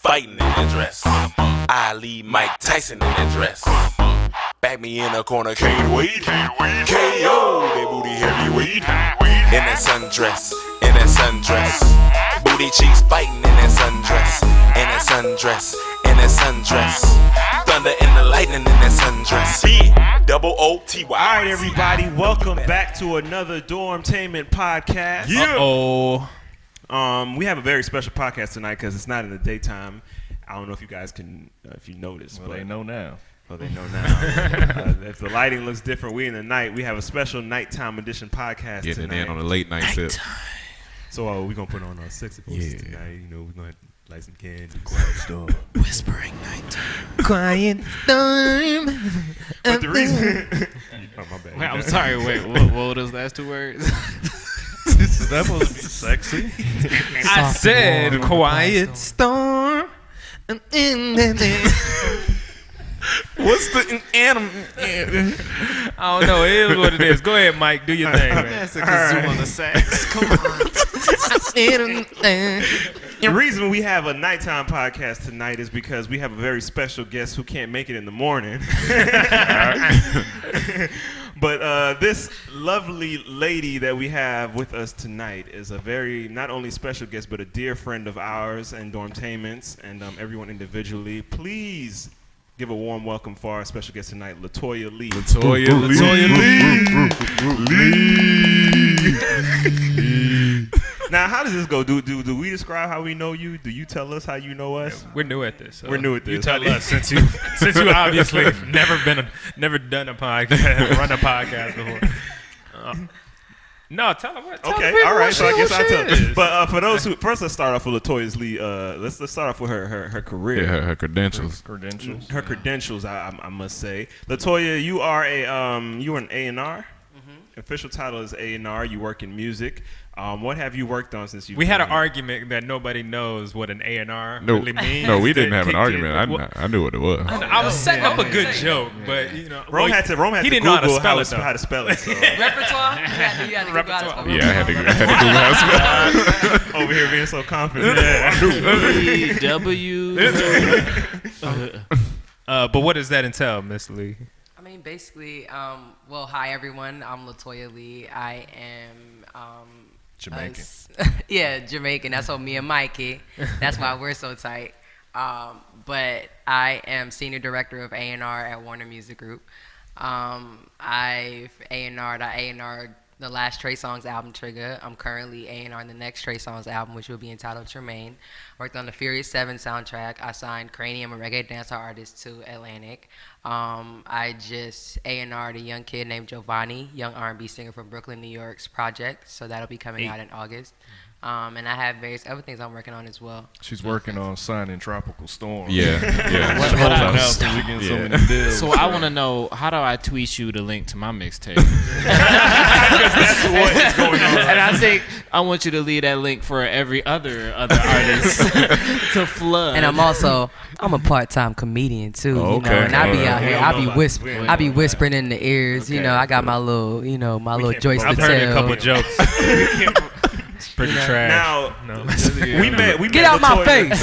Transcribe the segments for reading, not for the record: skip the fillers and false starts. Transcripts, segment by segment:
fighting in that dress. I lead Mike Tyson in that dress. Back me in the corner, can't wait. KO, that booty heavyweight. In that sundress, in that sundress. Booty cheeks fighting in that sundress. In that sundress, in that sundress. Thunder and the lightning in that sundress. Yeah, double O-T-Y. All right, everybody, welcome back to another Dormtainment podcast. Yeah. We have a very special podcast tonight because it's not in the daytime. I don't know if you guys can, if you notice. Well, they know now. Well, they know now. If the lighting looks different, we in the night. We have a special nighttime edition podcast Getting tonight. in on a late night tip. So we're going to put on our sexy voices tonight. You know, we're going to light some candy. Quiet storm. Whispering nighttime. Quiet storm. But the reason... oh, my bad. Wait, I'm sorry. Wait, what were those last two words? Is that supposed to be sexy? I said quiet storm. What's the animal? I don't know. It is what it is. Go ahead, Mike. Do your thing, man. That's a kazoo on the sax. Come on. The reason we have a nighttime podcast tonight is because we have a very special guest who can't make it in the morning. But this lovely lady that we have with us tonight is a very, not only special guest, but a dear friend of ours and Dormtainment's and everyone individually. Please give a warm welcome for our special guest tonight, Latoya Lee. Latoya Lee. Now, how does this go? Do we describe how we know you? Do you tell us how you know us? We're new at this. So We're new at this. You tell us since you obviously never done a podcast, run a podcast before. No, tell them what. Okay, all right. So I guess I'll tell. But for those who first, let's start off with Latoya Lee. Let's start off with her career. Yeah, her credentials. Her credentials, I must say. Latoya, you are you are an A&R. Official title is A&R. You work in music. What have you worked on since you? We had an argument that nobody knows what an A&R No, really means. no, we didn't have an argument. I knew what it was. I was setting up a good joke, but you know, Rome had to he didn't Google know how to spell it. how to spell it. So. Repertoire? You had to Google how to spell it. Yeah, I had to Google how to spell it. Over here being so confident. But what does that entail, Miss Lee? I mean, basically, well, hi everyone. I'm Latoya Lee. I am Jamaican. Jamaican. That's what me and Mikey. That's why we're so tight. But I am senior director of A&R at Warner Music Group. I've A&R'd the last Trey Songz album, Trigger. I'm currently A&R the next Trey Songz album, which will be entitled Tremaine. Worked on the Furious 7 soundtrack. I signed Cranium, a reggae dancehall artist, to Atlantic. I just A&R'd a young kid named Giovanni, young R&B singer from Brooklyn, New York's project. So that'll be coming out in August. And I have various other things I'm working on as well. She's working on signing Tropical Storm. Yeah. So I want to know, how do I tweet you the link to my mixtape? That's what is going on. And I think I want you to leave that link for every other artist to flood. And I'm a part-time comedian too, you know, Okay. and I be out here, I be know whispering in the ears, you know, I got my little, my little joints to I've tell. heard a couple jokes. It's pretty trash. Now, we met Get out my Latoya. face.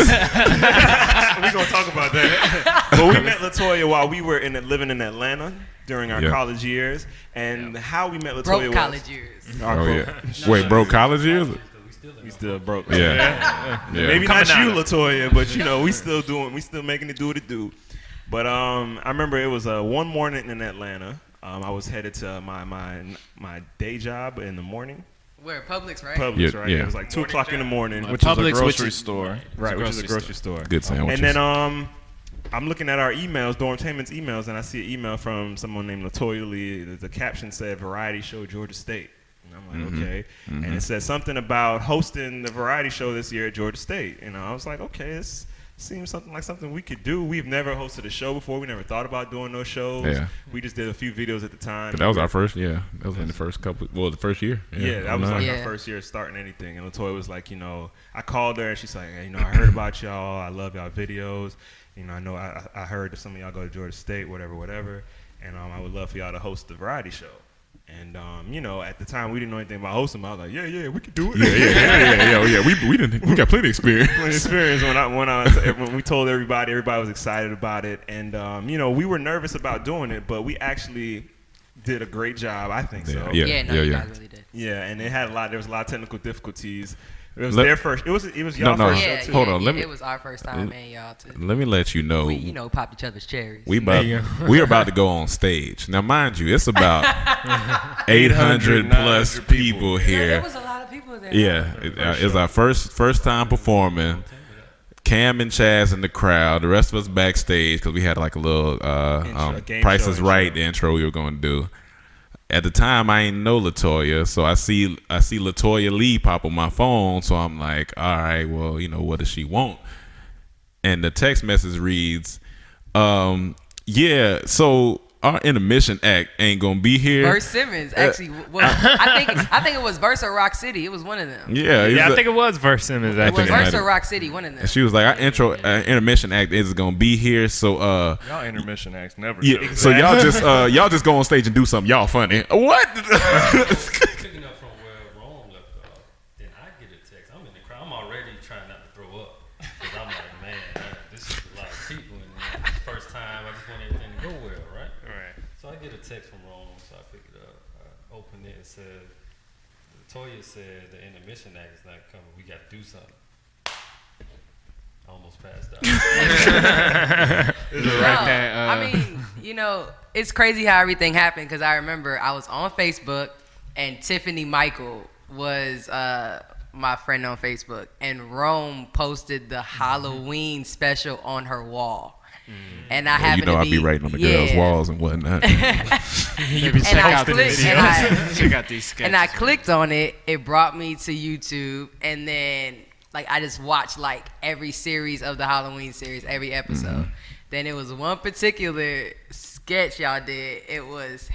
We're going to talk about that. But we met Latoya while we were living in Atlanta during our college years. And how we met Latoya Broke college years. Oh, yeah. Wait, bro, college years? We still broke. Yeah. Maybe Coming not you, out. Latoya, but we still making it do what it do. But I remember it was one morning in Atlanta. I was headed to my day job in the morning. Where? Publix, right? Publix, Yeah, right? yeah. It was like 2 o'clock in the morning. Which is a Publix, grocery store. Right, which is a grocery store. Good sandwiches. And then I'm looking at our emails, Dormtainment's emails, and I see an email from someone named Latoya Lee. The caption said "Variety Show Georgia State," and I'm like, okay. And it said something about hosting the variety show this year at Georgia State. And I was like, okay, this seems something we could do. We've never hosted a show before. We never thought about doing those shows. Yeah. We just did a few videos at the time. But that was our first, That was in the first the first year. Yeah, that was like Yeah. our first year starting anything. And Latoya was like, I called her and she's like, hey, I heard about y'all. I love y'all videos. I heard that some of y'all go to Georgia State, whatever. And I would love for y'all to host the variety show. And at the time we didn't know anything about hosting. I was like, yeah, we could do it. Yeah. We got plenty of experience. Plenty of experience when we told everybody was excited about it, and we were nervous about doing it, but we actually did a great job. I think so. You guys really did. Yeah, and there was a lot of technical difficulties. It was their first. It was y'all first show too. Hold on, it was our first time, and y'all too. Let me let you know. We popped each other's cherries. We're about to go on stage. Now, mind you, it's about 800 plus people here. There was a lot of people there. Yeah, it's our first time performing. Cam and Chaz in the crowd. The rest of us backstage because we had like a little Price is Right intro we were going to do. At the time, I ain't know LaToya, so I see LaToya Lee pop on my phone. So I'm like, all right, well, what does she want? And the text message reads, so our intermission act ain't gonna be here. Verse Simmons actually. I think it was Verse or Rock City. It was one of them. Yeah, I think it was Verse Simmons. It was Verse or Rock City. One of them. And she was like, our intermission act is gonna be here. So y'all intermission acts never. Yeah. Exactly. So y'all just go on stage and do something. Y'all funny. What? Picking up from where Rome left off, then I get a text. I'm in the crowd. I'm already trying not to throw up because I'm like, man, this is a lot of people, and first time I just want everything to go well, right? So I get a text from Rome, so I pick it up. I open it and said, Toya said the intermission act is not coming. We got to do something. I almost passed out. It's crazy how everything happened because I remember I was on Facebook and Tiffany Michael was my friend on Facebook, and Rome posted the Halloween special on her wall. And I happened to be, I'd be writing on the girls' walls and whatnot. Check out these sketches. And I clicked on it. It brought me to YouTube, and then I just watched every series of the Halloween series, every episode. Then it was one particular sketch y'all did. It was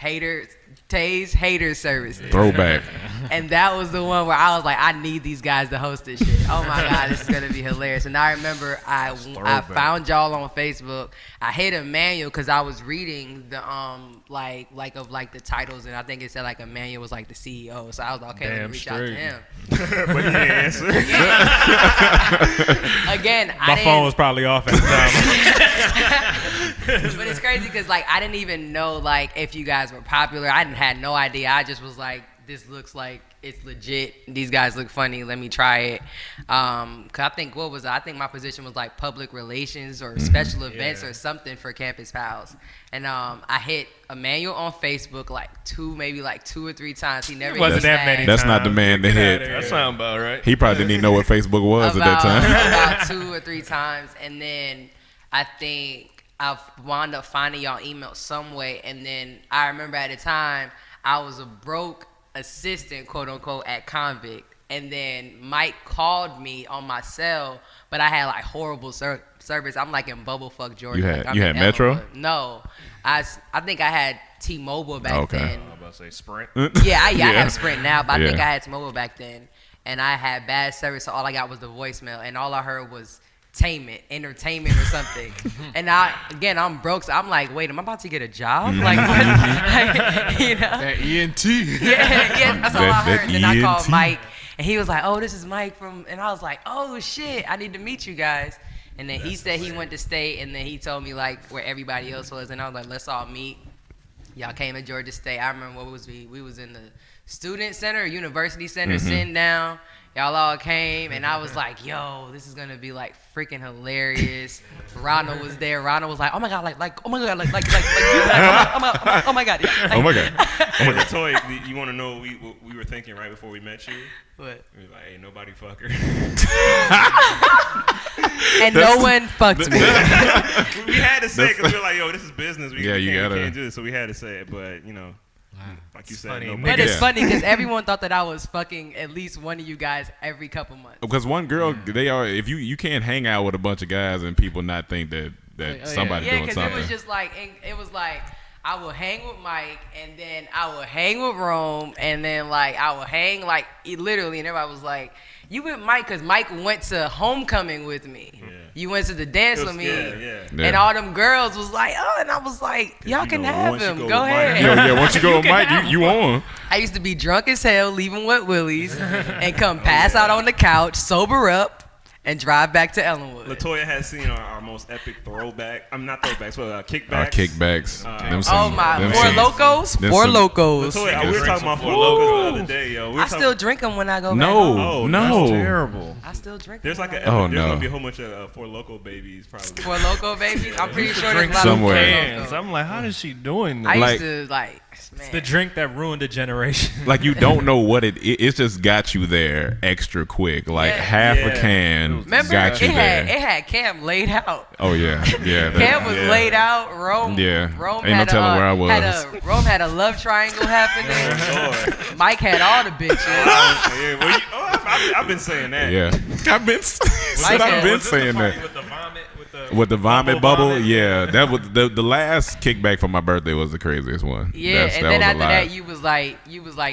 Tay's Hater Services. Throwback. And that was the one where I was like, I need these guys to host this shit. Oh my God, this is gonna be hilarious. And I remember I found y'all on Facebook. I hit Emmanuel because I was reading the the titles, and I think it said Emmanuel was the CEO. So I was like, okay, let me reach out to him. But he didn't answer. Again, my phone was probably off at the time. But it's crazy because I didn't even know if you guys were popular. I had no idea. I just was like, this looks like it's legit. These guys look funny. Let me try it. Cause I think I think my position was public relations or special events or something for Campus Pals. And I hit Emmanuel on Facebook two or three times. He never wasn't that many. That's not the man to hit. That sounds about right. He probably didn't even know what Facebook was at that time. About 2 or 3 times, and then I think I wound up finding y'all email some way, and then I remember at the time I was a broke assistant, quote unquote, at Convict, and then Mike called me on my cell, but I had horrible service. I'm in Bubblefuck, Georgia. You had Metro? No, I think I had T-Mobile back then. I was about to say Sprint. Yeah, I have Sprint now, but I think I had T-Mobile back then, and I had bad service, so all I got was the voicemail, and all I heard was entertainment or something. And I'm broke, so I'm like, wait, am I about to get a job? What? That ENT. Yeah, that's all I heard. And then I called ENT. Mike, and he was like, oh, this is Mike from, and I was like, oh shit, I need to meet you guys. And then he said he went to state, and then he told me where everybody else was, and I was like, let's all meet. Y'all came to Georgia State. I remember we was in the student center, university center, sitting down. Y'all all came, and I was like, yo, this is going to be, freaking hilarious. Ronald was there. Ronald was like, oh, my God, oh, my God, oh, my God. Oh, my God. But Toy, you want to know what we were thinking right before we met you? What? We were like, hey, nobody fuck her. And no one fucked me. We had to say it because we were like, yo, this is business. We you can't do this, so we had to say it. But, like you said, funny. no. But it's funny because everyone thought that I was fucking at least one of you guys every couple months. Because one girl, they are. If you can't hang out with a bunch of guys and people not think that somebody doing something. Yeah, because it was just I will hang with Mike, and then I will hang with Rome, and then I will hang literally, and everybody was like, "You with Mike?" Because Mike went to homecoming with me. Yeah. You went to the dance with me. Yeah. And all them girls was like, oh, and I was like, y'all can have him. Go ahead. Yeah. Once you go with Mike, you on. I used to be drunk as hell, leaving Wet Willie's, and come pass out on the couch, sober up, and drive back to Ellenwood. Latoya has seen our most epic throwback. I'm not throwbacks, but kickbacks. Our kickbacks. Four Locos. Four Locos. Latoya, we were talking about Four Locos the other day, yo. I still drink them when I go back home. Oh, no. That's terrible. I still drink them. There's like there's gonna be a whole bunch of Four Loko babies probably. Four Loko babies? I'm pretty sure there's a lot somewhere. of cans. I'm like, how is she doing this? I used to man. It's the drink that ruined a generation. Like you don't know what it's just got you there extra quick. Like half a can got you there. It had Cam laid out. Oh yeah. Cam was laid out. Rome. Rome ain't no telling where I was. Rome had a love triangle happening. Mike had all the bitches. I've been saying that. Yeah, I've been saying that. With the vomit bubble, yeah, that was the last kickback for my birthday was the craziest one. Yeah, and then after that, you was like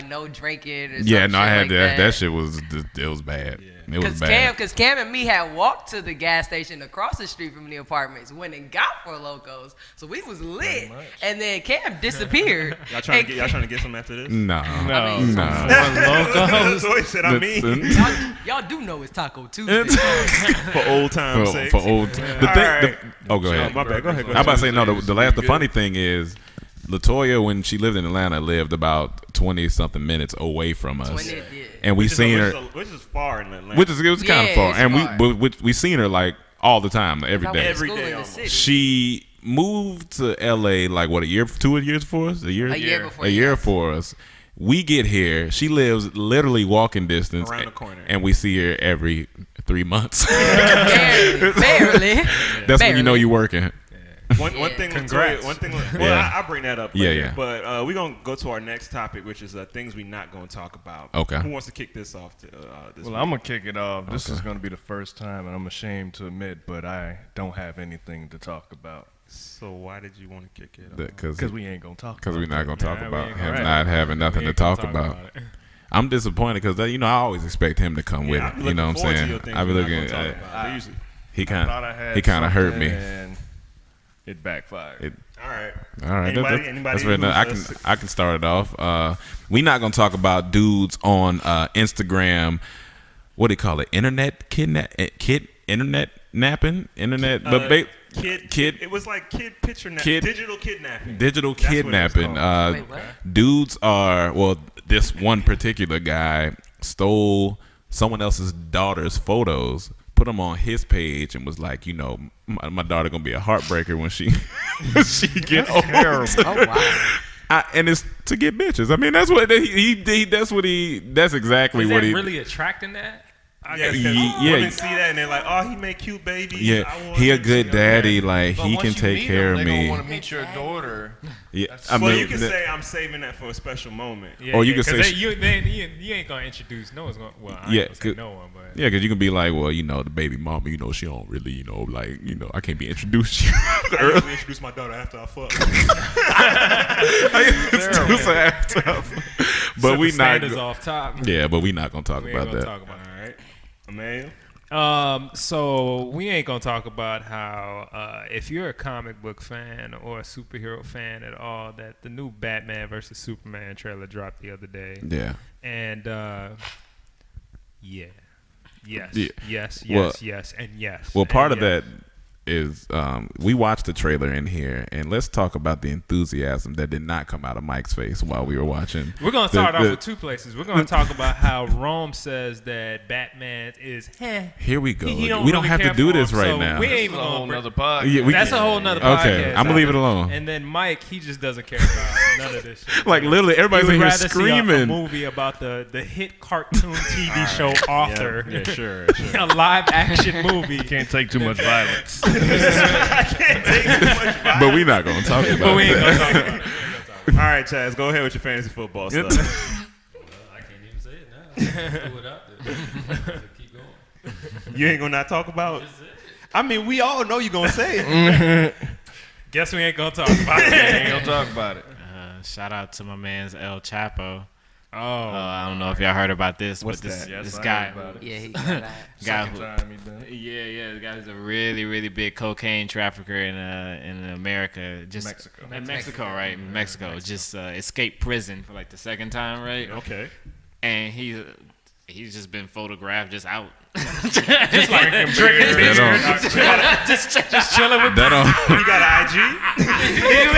no drinking. Or yeah, no, I had like that. That shit was it was bad. Yeah. It was bad. Because Cam and me had walked to the gas station across the street from the apartments, went and got Four Locos, so we was lit. And then Cam disappeared. Y'all trying to get some after this? No. That's what he said. I mean, y'all do know it's Taco Tuesday for old time's sake. For old. Go ahead. My bad. Go ahead. I'm about to say no. The funny thing is, Latoya, when she lived in Atlanta, lived about 20-something minutes away from us, and we seen her, which is far in Atlanta. It was kind of far, and we seen her like all the time, every day. Every day. Almost. She moved to LA like what, 2 years before us? A year before us. We get here. She lives literally walking distance around the corner, and we see her every 3 months. Barely. That's when you know you're working. One thing. Congrats. I'll bring that up later. Yeah. But we're going to go to our next topic, which is things we're not going to talk about. Okay. Who wants to kick this off? I'm going to kick it off. This is going to be the first time, and I'm ashamed to admit, but I don't have anything to talk about. So why did you want to kick it off? Because we ain't going to talk about it. Because we're not going to talk about him not having nothing to talk about. I'm disappointed because, I always expect him to come with it. You know what I'm saying? I be looking at he kind of hurt me. And it backfired. All right. That's fair enough. I can start it off. We're not going to talk about dudes on Instagram. What do you call it? Internet napping? Kid. It was like digital kidnapping. Digital kidnapping. Wait, what? Dudes are this one particular guy stole someone else's daughter's photos, put them on his page, and was like, my daughter gonna be a heartbreaker when she get old. Oh wow. And it's to get bitches. I mean, that's what that's exactly what he really attracting that. Women see that and they're like, oh, he make cute babies. Yeah, he a good daddy. Like he can take care of me. They don't want to meet your daughter. Yeah, you can say I'm saving that for a special moment. Yeah, or you can say you ain't gonna introduce no one's gonna. Well, I ain't gonna say no one, but yeah, because you can be like, the baby mama, she don't really, I can't be introduced to you. I usually introduce my daughter after I fuck. Introduce her after. But we not off top. Yeah, but we not gonna talk about that. All right, Emmanuel. So we ain't gonna talk about how if you're a comic book fan or a superhero fan at all, that the new Batman versus Superman trailer dropped the other day. Yeah. And yes, and yes. Well, part of that is we watched the trailer in here, and let's talk about the enthusiasm that did not come out of Mike's face while we were watching. We're going to start off with two places. We're going to talk about how Rome says that Batman is Here we go. We don't have to do this right now. We ain't That's a whole even nother podcast. That's a whole nother podcast. Okay, I'm going to leave it alone. And then Mike, he just doesn't care about none of this shit. Like literally everybody's in here screaming. See a movie about the hit cartoon TV show Author. Yeah, sure. A live action movie. You can't take too much violence. I can't take too much violence. But we're not going to talk about But we ain't that. going to talk about it. All right, Chaz, go ahead with your fantasy football stuff. Well, I can't even say it now. Just throw it out there. Keep going. You ain't gonna not talk about it? I mean, we all know you're gonna say it. Guess we ain't going to talk about it. Ain't gonna talk about it. Shout out to my man's El Chapo. I don't know if y'all heard about this, What's but this that? Yes, I guy, heard about it. Yeah, he got that. guy Second who, time he done it. the guy who's a really, really big cocaine trafficker in America, just Mexico. in Mexico, right? In Mexico, just escaped prison for like the second time, right? Okay. And he's just been photographed just out. Just like just chilling with You got an IG? He's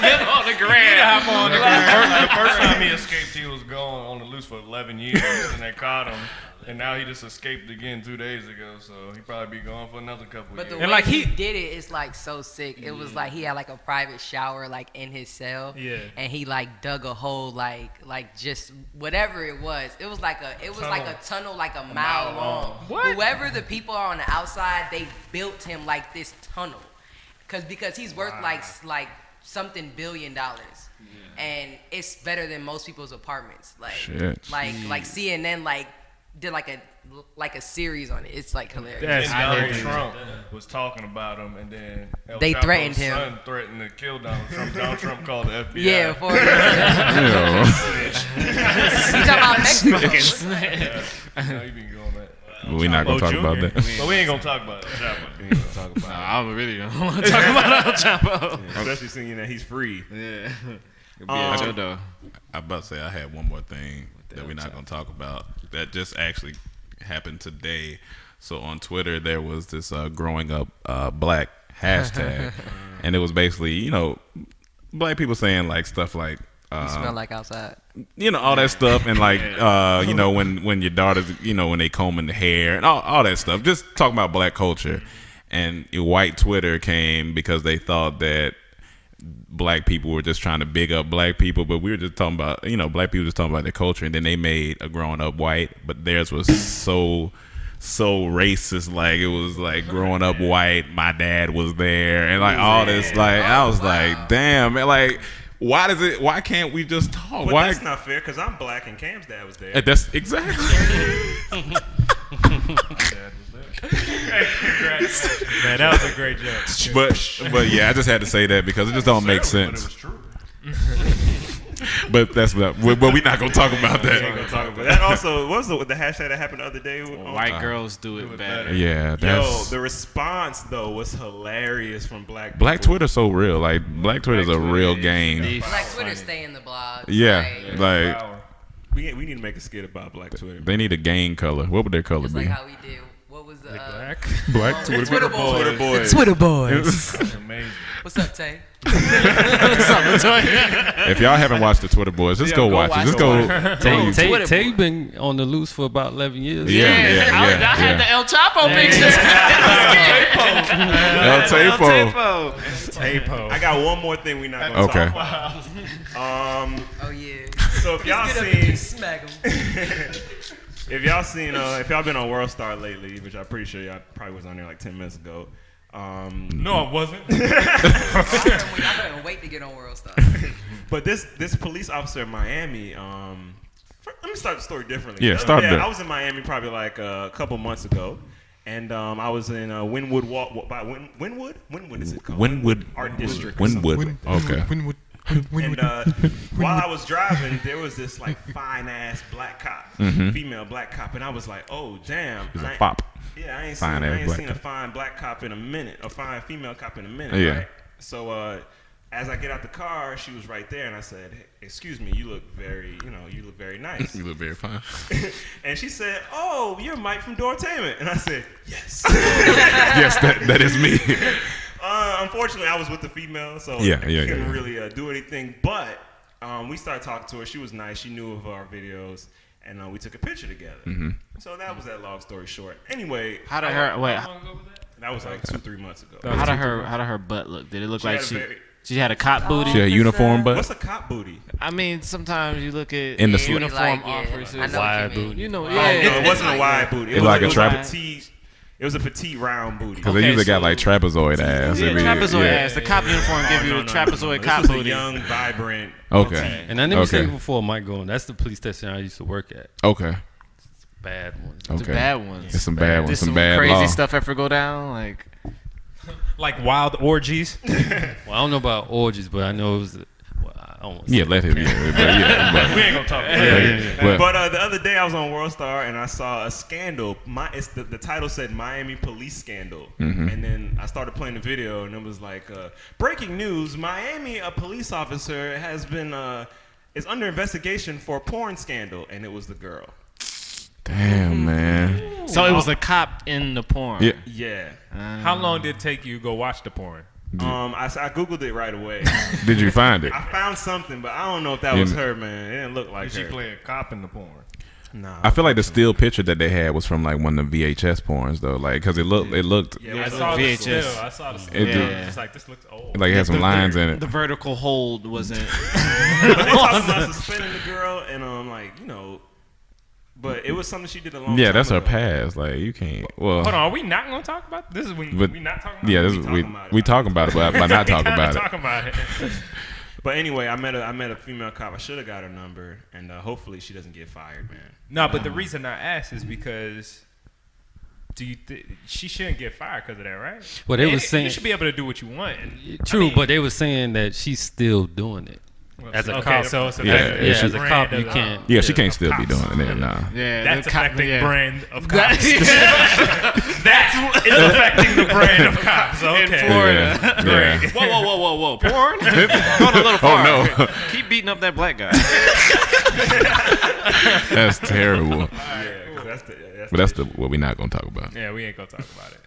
been on the gram. The first time he escaped, he was gone on the loose for 11 years, and they caught him. And now he just escaped again 2 days ago, so he probably be gone for another couple But the years. way he did it is like so sick. It was like he had like a private shower like in his cell. Yeah. And he like dug a hole like just whatever it was. It was like a tunnel like a mile long. What? Whoever the people are on the outside, they built him like this tunnel. Because he's worth like something $1 billion. And it's better than most people's apartments. Like Shit. like CNN like did like a series on it. It's like hilarious. That's And Donald crazy. Trump was talking about him, and then El They Chapo's threatened him. son threatened to kill Donald Trump. Donald Trump called the FBI. Yeah, for Yeah. you talking about Mexico? No, you been going back. We're not gonna talk about that. But we ain't gonna talk about it. We ain't gonna talk about I really don't want to talk about El Chapo. it. Especially seeing that he's free. Yeah. Um, I'm about to say I had one more thing that we're not going to talk about that just actually happened today. So on Twitter, there was this growing up black hashtag, and it was basically, you know, black people saying like stuff like, You smell like outside. you know, all that stuff, and like, you know, when your daughters, you know, when they combing the hair and all that stuff, just talking about black culture. And white Twitter came because they thought that black people were just trying to big up black people, but we were just talking about, you know, black people just talking about their culture, and then they made a growing up white, but theirs was so racist. Like it was like growing up white, my dad was there, and like all this, like I was like, damn, man, like why can't we just talk? But Why? that's not fair because I'm black and Cam's dad was there. That's exactly. Man, that was a great joke. but yeah, I just had to say that because it just don't make But it sense. was true. But that's not. But we're not gonna talk about We ain't that. gonna talk about that. Also, what was the hashtag that happened the other day? White girls do it better. Yeah, Yo, that's the response though was hilarious from black Black people. Twitter's so real. Like Black Twitter's a real game. Black Twitter stay in the blogs. Yeah, Like, like Power. We need to make a skit about Black Twitter. they need a gang color. What would their color just be? like how we did. What was the Black. Black Twitter boys. Twitter boys. Twitter boys. That's amazing. What's up, Tay? If y'all haven't watched the Twitter Boys, just go watch it. Just go. Tay been on the loose for about 11 years. Yeah. I had the El Chapo picture. El Chapo. Tapo. I got one more thing we're not gonna Okay. talk about. Oh yeah. So if y'all Get up and seen, just smack him. if y'all been on World Star lately, which I'm pretty sure y'all probably was on there like 10 minutes ago. No, I wasn't. I couldn't wait to get on World Star. But this police officer in Miami, let me start the story differently. Yeah, start there. I was in Miami probably like a couple months ago, and I was in Wynwood by Wynwood. Wynwood is it called? Wynwood Art District. or something. Wynwood. Okay. And while I was driving, there was this like fine ass black cop, female black cop, and I was like, oh damn. He's a I ain't- fop. Yeah, I ain't Fine ass black seen a cop. fine black cop in a minute, a fine female cop in a minute. Yeah. Right? So as I get out the car, she was right there, and I said, hey, "Excuse me, you look very nice." You look very fine. And she said, "Oh, you're Mike from Dormtainment." And I said, "Yes." Yes, that is me. Unfortunately, I was with the female, so Yeah, I yeah, couldn't yeah. really do anything. But we started talking to her. She was nice. She knew of our videos, and we took a picture together. So that was that long story short. Anyway, How did her wait? that was like 2-3 months ago. How did her butt look? Did it look like had a very- she had a cop booty? She had a uniform, but What's a cop booty? I mean, sometimes you look at In the Yeah, uniform like, yeah, officers. I know Wide what you mean. booty. You know, No, yeah. it wasn't a wide booty. It's like a was trap- petite. It was a petite round booty. because they Okay, usually got so- like trapezoid ass. Yeah, It'd be- trapezoid yeah. ass. The cop uniform give you No, the no, trapezoid no, no. cop This was booty. a young, vibrant. Okay. And I never say Okay. before Mike going, that's the police station I used to work at. Okay. Bad one. The Okay. bad ones. It's some bad ones. Did Some some bad crazy law. stuff ever go down? Like Like wild orgies. Well, I don't know about orgies, but I know it was. Well, almost. Yeah, let him. Yeah, but We ain't gonna talk about that. But the other day I was on World Star and I saw a scandal. The title said Miami Police Scandal, and then I started playing the video and it was like, breaking news: Miami, a police officer has been is under investigation for a porn scandal, and it was the girl. Damn, man. So it was a cop in the porn. Yeah. Yeah. How long did it take you to go watch the porn? I googled it right away. Did you find it? I found something, but I don't know if that was her, man. It didn't look like Did she her. play a cop in the porn? Nah, I feel like the still picture that they had was from like one of the VHS porns though, like because it looked Yeah, I saw the VHS. still. I saw the still. It did. It's like, this looks old. like it had some lines in it. The vertical hold wasn't. But they talking about suspending the girl, and but it was something she did a long time Yeah, that's her ago. past. Like you can't. Well, Hold on, are we not gonna talk about this? Is we not talking about yeah, it? this is, we talking about it, but not talking about it. Talking about it. But anyway, I met a female cop. I should have got her number, and hopefully she doesn't get fired, man. No, but the reason I asked is because she shouldn't get fired because of that, right? Well, they was saying you should be able to do what you want. true, but they was saying that she's still doing it. As a Okay, cop, so it's Yeah, affecting yeah, the as a brand cop, of you the- can't. Yeah, she can't still be doing it. Nah. Yeah, That's the cop- affecting yeah. brand of cops. That's affecting the brand of cops. Okay. In Florida. Yeah. Great. Whoa. Porn? Going a little far. Oh no, Keep beating up that black guy. that's terrible. Yeah, But that's what we're not gonna talk about. Yeah, we ain't gonna talk about it.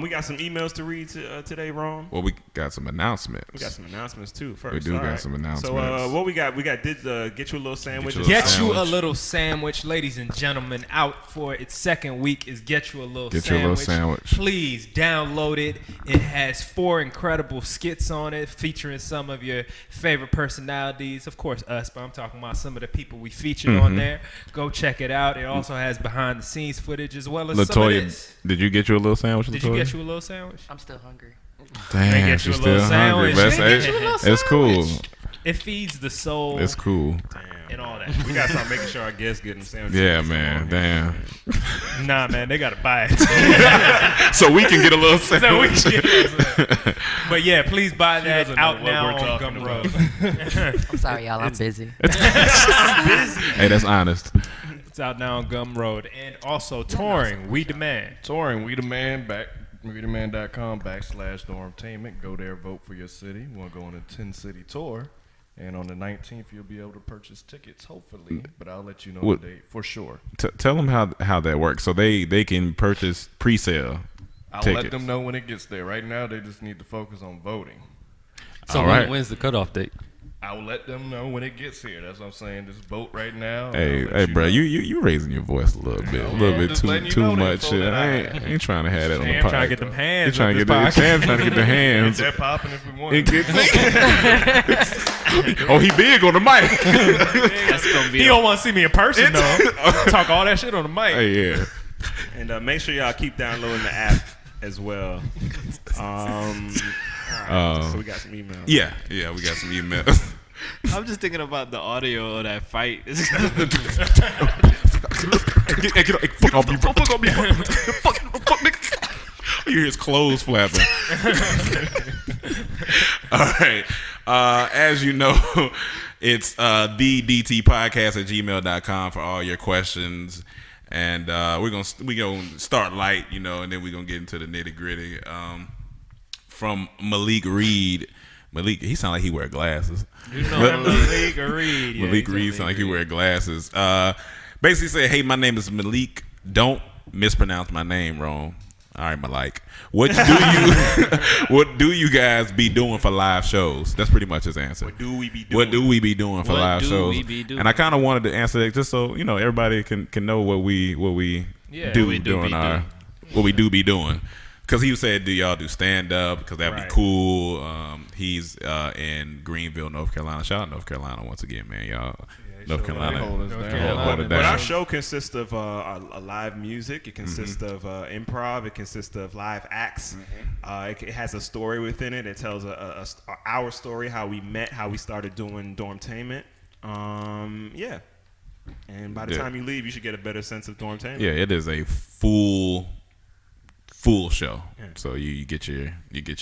We got some emails to read today, Ron. Well, we got some announcements. We got some announcements too. First, We do All got some announcements. So what we got? We got did get you a little sandwich. Get you a Get you a sandwich. little sandwich, ladies and gentlemen. Out for its second week is Get You a Little Get you a Sandwich. little sandwich. Please download it. It has 4 incredible skits on it featuring some of your favorite personalities. Of course, us, but I'm talking about some of the people we featured on there. Go check it out. It also has behind the scenes footage as well as some of Latoya, this. did you get you a little sandwich? Did you Latoya? get you a little sandwich? I'm still hungry. Damn, get you she's a little still hungry. sandwich. But They get you a little it's cool. It feeds the soul It's cool. and all that. We got to start making sure our guests get them sandwiches. Yeah, man. Damn. Nah, man, they gotta buy it. So we can get a little So we sandwich. can get but yeah, please buy that doesn't know out what now we're on talking Gumroad. I'm sorry, y'all. I'm busy. Hey, that's honest. It's out now on Gumroad. And also touring, We Demand. Touring, We Demand WeDemand.com/Dormtainment. Go there, vote for your city. We'll go on a 10-city tour. And on the 19th, you'll be able to purchase tickets, hopefully. But I'll let you know What- the date for sure. Tell them how that works. So they can purchase pre-sale I'll tickets. let them know when it gets there. Right now, they just need to focus on voting. So All right. when's the cutoff date? I'll let them know when it gets here. That's what I'm saying. Just vote right now. Hey, bro, you raising your voice a little bit, just letting you know too that much. before that I ain't trying to have that on the Damn, pod. trying to get them hands. He's trying to with get this the podcast. trying to get the hands. They're popping if we want. It gets- oh, he big on the mic. That's gonna be. He don't want to see me in person though. Talk all that shit on the mic. Hey, yeah. And make sure y'all keep downloading the app as well. All right, so we got some emails. Yeah, we got some emails. I'm just thinking about the audio of that fight. Get off me, bro. Fuck off me, bro. Fuck, nigga. You hear his clothes flapping. All right. As you know, it's the DT podcast at gmail.com for all your questions. And we're gonna start light, and then we're gonna get into the nitty gritty. From Malik Reed. Malik, he sound like he wear glasses. Malik Reed. Yeah, Malik Reed sound like he wear glasses. Basically say, hey, my name is Malik. Don't mispronounce my name wrong. All right, Malik. What do you guys be doing for live shows? That's pretty much his answer. What do we be doing? What do we be doing for What live do shows? we be doing? And I kind of wanted to answer that just so everybody can know what we do we do during be our doing. what we do be doing. Because he said, do y'all do stand up? Because that'd Right. be cool. He's in Greenville, North Carolina. Shout out North Carolina once again, man, y'all. North Carolina. Hold us down. Carolina. Hold it But our down. show consists of a live music. It consists of improv. It consists of live acts. It has a story within it. It tells our story, how we met, how we started doing Dormtainment. Yeah. And by the Yeah. time you leave, you should get a better sense of Dormtainment. Yeah, it is a full show. So you get your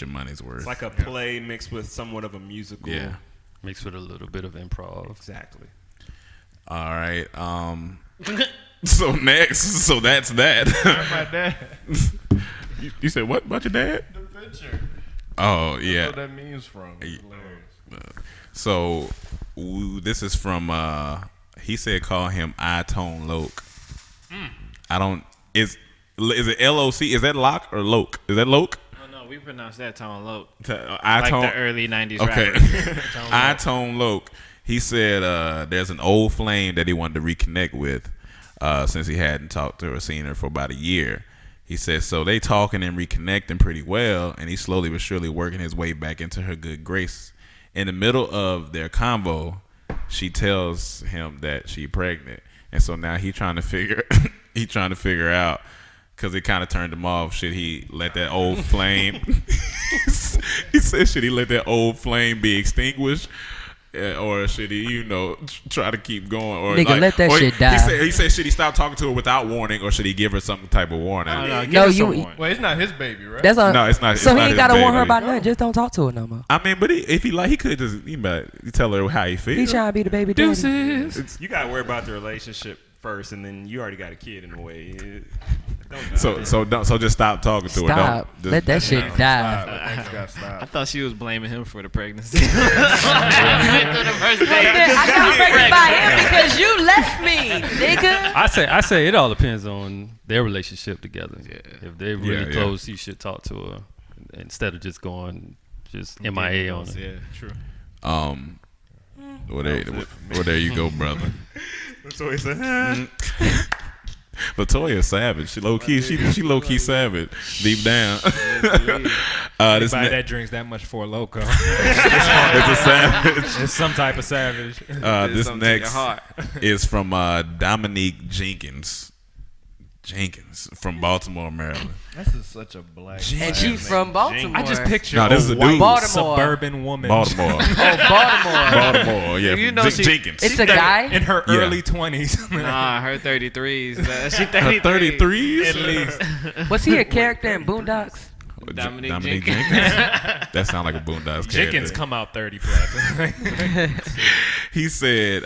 money's worth. It's like a play mixed with somewhat of a musical. Yeah. Mixed with a little bit of improv. Exactly. All right. So next, so that's that. My dad. You said what about your dad? The picture. Oh yeah. That's what that meme's from. It's hilarious. So this is from. He said call him I-Tone Loke. I don't. Is it L-O-C? Is that Locke or Loke? Is that Loke? Oh no, we pronounce that Tone Loke. I-Tone. Like the early '90s Okay. rapper. I-Tone Loke. He said there's an old flame that he wanted to reconnect with since he hadn't talked to her or seen her for about a year. He said so they talking and reconnecting pretty well, and he's slowly but surely working his way back into her good grace. In the middle of their convo, she tells him that she's pregnant, and so now he trying to figure out, because it kind of turned him off. Should he let that old flame? He said, should he let that old flame be extinguished? Or should he, try to keep going? Or Nigga, let that shit die. He said, should he stop talking to her without warning, or should he give her some type of warning? No, you. Well, it's not his baby, right? That's No, it's not. So it's he not ain't his gotta warn her baby. about nothing. Just don't talk to her no more. I mean, but if he could just tell her how he feels. He trying to be the baby daddy. Deuces. You gotta worry about the relationship first, and then you already got a kid in the way. So just stop talking to her. Stop. Don't, Let that shit die. Ex got stopped. I thought she was blaming him for the pregnancy. I got pregnant by him because you left me, nigga. I say it all depends on their relationship together. If they're really Yeah. close, you should talk to her instead of just going MIA on her. Yeah, true. Well, there you go, brother. So he said, Latoya savage. She low key savage deep down. Anybody that drinks that much for a loco. It's a savage. It's some type of savage. This next is from Dominique Jenkins from Baltimore, Maryland. This is such a black. And she's from Baltimore. I just picture No, this is a white dude. Baltimore. suburban woman. Baltimore. Baltimore. Yeah. You know Jenkins. It's a guy. in her Yeah. early 20s. Nah, her 33s. She Her 33. 33s? At least. Was he a character in Boondocks? Dominique Jenkins. That sounds like a Boondocks character. Jenkins come out 30 plus. He said,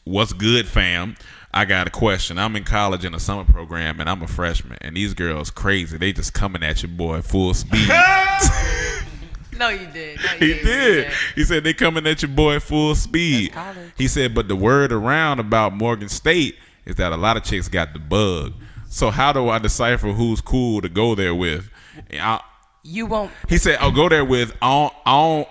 what's good, fam? I got a question. I'm in college in a summer program, and I'm a freshman. And these girls crazy. They just coming at your boy full speed. No, you did. He did. He said they coming at your boy full speed. That's college. He said, but the word around about Morgan State is that a lot of chicks got the bug. So how do I decipher who's cool to go there with? You won't. He said, I'll go there with ONNA.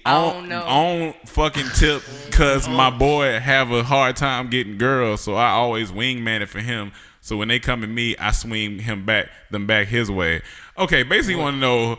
I don't fucking tip because my boy have a hard time getting girls, so I always wingman it for him. So when they come at me, I swing them back his way. Okay, basically you want to know.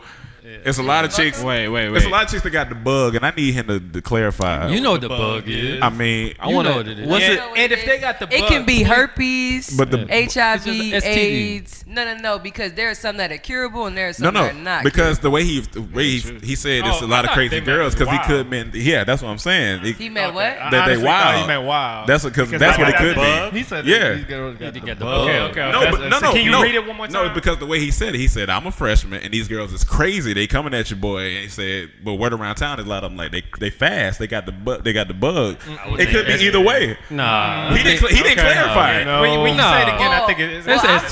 It's a lot of chicks. Wait. It's a lot of chicks that got the bug, and I need him to clarify. You know what the bug is. I mean, I want to know what it is. And if they got the bug, It can be herpes, But the- HIV, It's an STD. AIDS. No, because there are some that are curable and there are some that are not. because the way he said it's Oh, a lot I of thought crazy they meant girls because he wild. could mean that's what I'm saying. He meant what? That they Honestly, thought wild. He meant wild. That's because Because that's they what it got could that bug? be. He said Yeah. these girls got the get the bug. Okay. No, but no. Can you read it one more time? No, because the way he said it, he said, I'm a freshman and these girls is crazy. They coming at your boy. And he said, but word around town is a lot of them like they fast. They got the bug. It could be either way. Nah. He didn't clarify it. When you say it again, I No. think it's Well, I'm STD.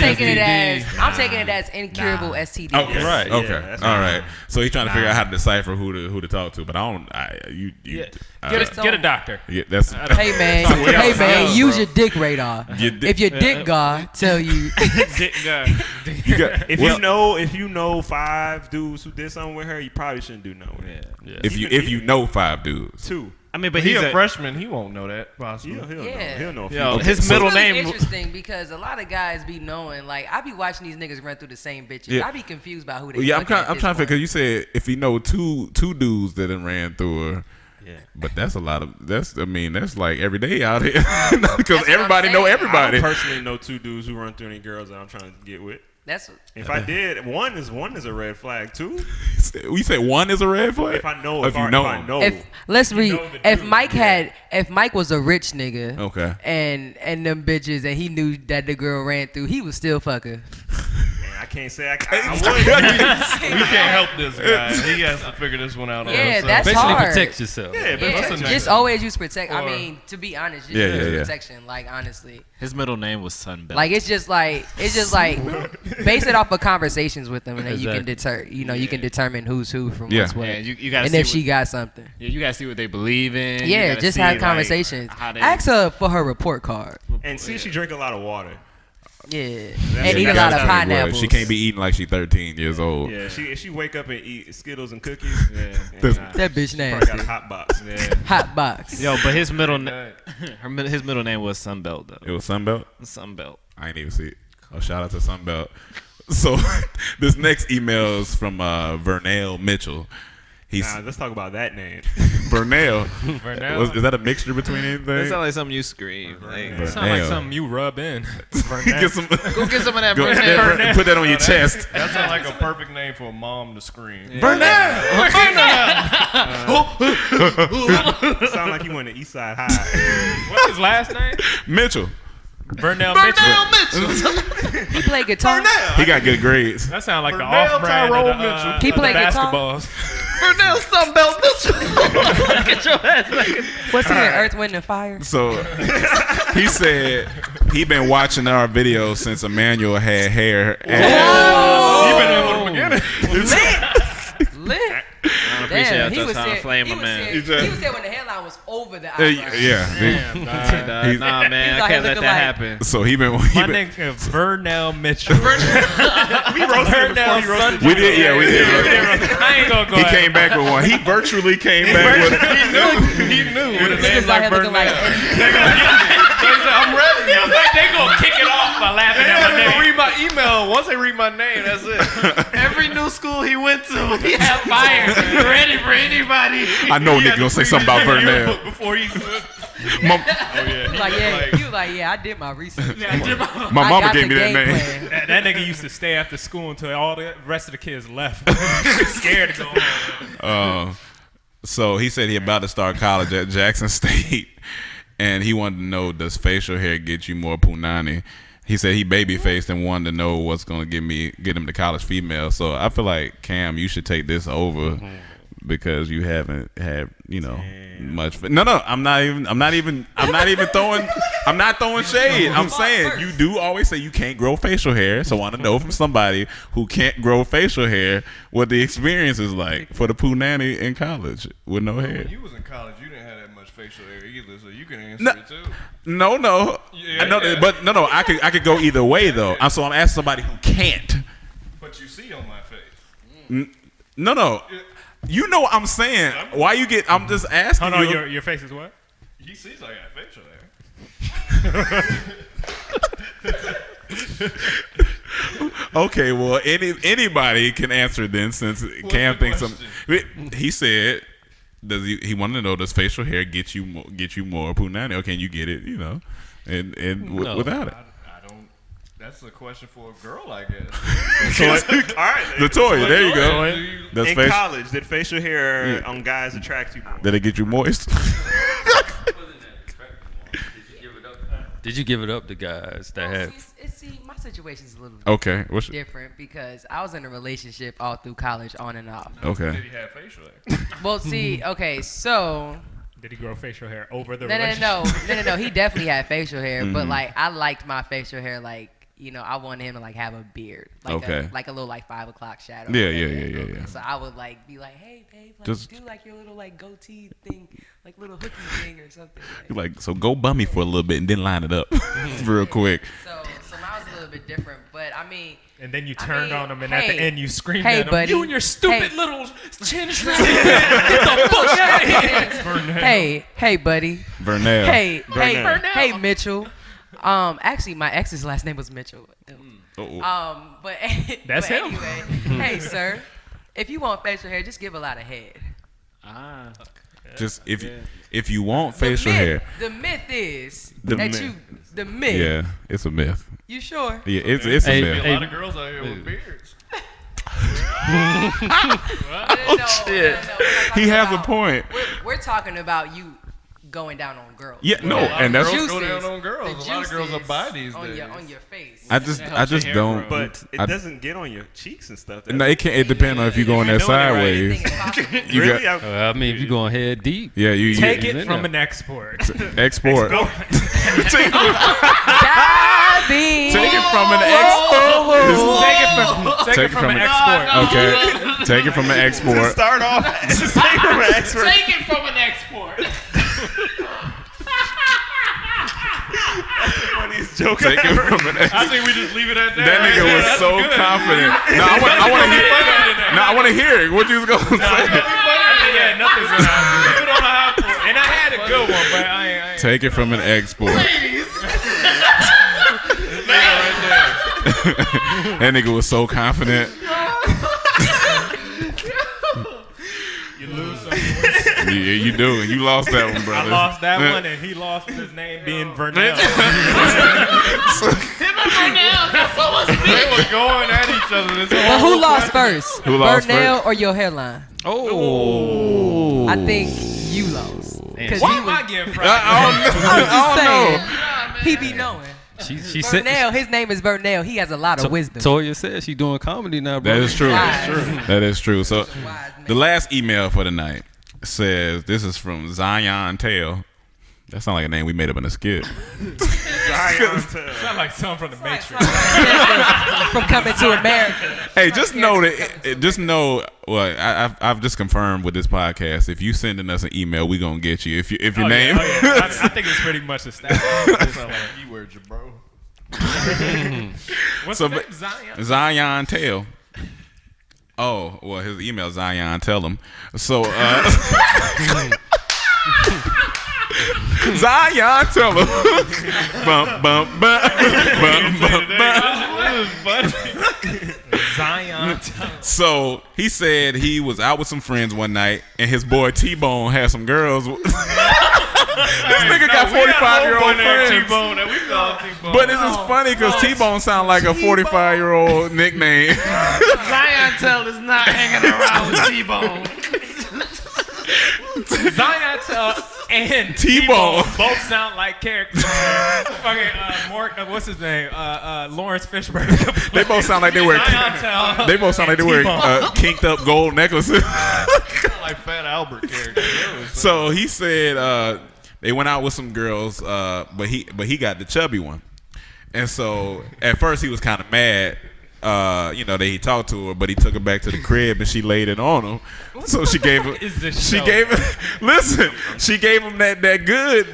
taking it as incurable STD. Okay. Right, Okay. yeah, that's All right. So he's trying to figure out how to decipher who to talk to. But I don't. Get a doctor. Yeah, that's. Hey man, use your dick radar. If your dick guy tell you, You got, If you know 5 dudes who did something with her, you probably shouldn't do nothing with it. Yeah. if you know 5 dudes. 2. I mean, but He's he's a freshman. He won't know that. Possibly. He'll Yeah. know. Yo, Okay, his so- middle it's really name. interesting because a lot of guys be knowing. Like I be watching these niggas run through the same bitches. Yeah. I be confused about who they. Yeah, I'm fucking at trying this to figure. point. You said if you know two dudes that done ran through her. Yeah. But that's a lot of that's like every day out here because That's what I'm everybody know saying. everybody. I personally know 2 dudes who run through any girls that I'm trying to get with. That's If I did, one is a red flag. 2, We say one is a red flag. if I know, if you know him. if let's read. know the If dude, Mike yeah. if Mike was a rich nigga, Okay. and them bitches, and he knew that the girl ran through, he was still fucking. I can't say I would. We can't help this guy. He has to figure this one out. Yeah, on himself. that's Basically, hard. protect yourself. Just always use protect. I mean, to be honest, just use protection. Like honestly, His middle name was Sunbelt. like it's just like base it off of conversations with them, and then you can determine who's who from what's what. Yeah, you gotta and see if she got something. Yeah, you gotta see what they believe in. Yeah, You gotta just see, have like, conversations. how they- Ask her for her report card. And see if she drink a lot of water. Yeah, and eat a lot of Gotta- pineapples. She can't be eating like she's 13 years old. Yeah, if she wake up and eat Skittles and cookies, That bitch probably nasty. got a hot box. Hot box. Yo, but his middle his middle name was Sunbelt though. It was Sunbelt? Sunbelt. I ain't even see it. Oh, shout out to Sunbelt. So this next email is from Vernell Mitchell. Let's talk about that name. Vernell. Vernell? Is that a mixture between anything? That sounds like something you scream. Like, It sounds like something you rub in. Get some, go get some of that go, Vernell. put that on your chest. That sounds like a perfect name for a mom to scream. Sound like you went to East Side High. What's his last name? Mitchell. Vernell Mitchell. He played guitar. He got good grades. That sounds like the Vernell off-brand Tyrone of the, Mitchell. He of the play guitar? basketballs. Vernell Sunbelt Mitchell. Get your ass back. What's he in Earth, Wind, and Fire? So he said he been watching our videos since Emmanuel had hair. You've been in the beginning. Lit. I appreciate Damn, he that was trying to there. flame He my was man. there. He was there when the hairline was over the eyebrows. Yeah. Nah, man, He's I out here can't let looking that like- happen. So he been. My name is Vernell Mitchell. We roasted him before he roasted you. We did. Yeah, we did. I ain't gonna go He out. came back with one. He virtually came back with. He knew. With a Niggas name out like here looking like Vernell. So he said, I'm ready. They gonna kick it off by laughing They at my don't name. read my email. Once they read my name, that's it. Every new school he went to, he had fire ready for anybody. I know nigga gonna say something about Vernell. Before he Mom- you was like, yeah, I did my research. My I mama got gave the me that game name. plan. That nigga used to stay after school until all the rest of the kids left. Scared to go home. So he said he about to start college at Jackson State, and he wanted to know, does facial hair get you more punani? He said he baby faced and wanted to know what's gonna get him to college female. So I feel like Cam, you should take this over because you haven't had much. No, I'm not throwing shade. I'm saying you do always say you can't grow facial hair. So I want to know from somebody who can't grow facial hair what the experience is like for the punani in college with no hair. When you was in college, you didn't have that much facial hair either, so you can answer No. it too. No. Yeah, I know that, but no. I could go either way though. So I'm asking somebody who can't. But you see on my face. No. You know what I'm saying? Why you get? I'm just asking. Oh no, you. your face is what? He sees I got facial hair. Okay, well, anybody can answer then, since Cam thinks he said, does he wanted to know, does facial hair get you more punani, or can you get it, without it? I don't. That's a question for a girl, I guess. All right. Latoya, there you go. Does In college, did facial hair on guys attract you more? Did it get you moist? Did you give it up to guys that had? See, my situation's a little Okay. different because I was in a relationship all through college, on and off. Okay. Did he have facial hair? Well, see, okay, so Did he grow facial hair over the no, relationship? no. He definitely had facial hair, but like I liked my facial hair, like I wanted him to like have a beard, like a little like 5 o'clock shadow. Yeah. So I would like be like, hey babe, like Just- do like your little like goatee thing, like little hooky thing or something. Like, so go bum me for a little bit and then line it up real quick. So mine was a little bit different, but I mean. And then you turned on him, and hey, at the end you screamed hey, at him, buddy. "You and your stupid Hey. little chin strap! Get the fuck out of here!" Hey, buddy. Vernell. Hey, Mitchell. Actually, my ex's last name was Mitchell. But That's him. Anyway, hey, sir, if you want facial hair, just give a lot of head. Just if you want facial hair, The myth is The that myth. the myth. yeah, it's a myth. You sure? Yeah, it's a Hey, myth. A lot of girls out here with beards. No, shit. we're not talking He has a about- point. We're talking about you going down on girls. Yeah, no, and that's girls go down on girls. A lot of girls are bi these on days. on your face. I just don't. But it doesn't get on your cheeks and stuff. No, it can't. It depends on if you going there sideways. You Really? got, I mean, if you going head deep, yeah, you Take you- it from an export. export. Go. Take Diving. it from an export. Take it from an export. Okay, take it from an export. Start off. Take from an expert. Take it from an export. Funniest joke Take it ever. from an export. I think we just leave it at that. That nigga was That's so good. confident. No, I want to hear it. What you was gonna say? Yeah, nothing's gonna happen. Leave it on a high point. And I had a good one, but I ain't. Take it from an export. That nigga was so confident. You lose some. Yeah, you do. You lost that one, I brother. lost that one, and he lost his name being Vernell. They were going at each other. This But whole who lost first? Who lost Burnell or your hairline? Oh. I think you lost. Because Why he am I was. getting I fried? don't know. He be knowing. she said. Vernell, his name is Vernell. He has a lot of wisdom. Toya said she doing comedy now, bro. That is true. Wise. That is true. So, Wise man. the last email for the night says, this is from Zion Tail. That sounds like a name we made up in a skit. Sound like something from the Matrix. From Coming to America. Hey, just know that. Just know. Well, I've just confirmed with this podcast. If you sending us an email, we gonna get you. If your name. I think it's pretty much established. keywords, you bro. What's So, the name? but- Zion. Zion Tail. Oh, well, his email Zion Tell him. So, Zion Tell him. Bum, bum, bum, bum, bum, bum. Zion. So he said he was out with some friends one night, and his boy T-Bone had some girls. This nigga got 45-year-old friends. T-Bone that we call T-Bone. But this is funny because T-Bone sound like a 45-year-old nickname. Zion Tell is not hanging around with T-Bone. Zion and T-Bone. both sound like characters. Fucking what's his name? Lawrence Fishburne. They both sound like they wear. Zion Tell. They both sound like they wear kinked up gold necklaces. like Fat Albert character. So he said they went out with some girls, but he got the chubby one, and so at first he was kind of mad. That he talked to her, but he took her back to the crib and she laid it on him. So she gave him. She gave him. Listen, she gave him that good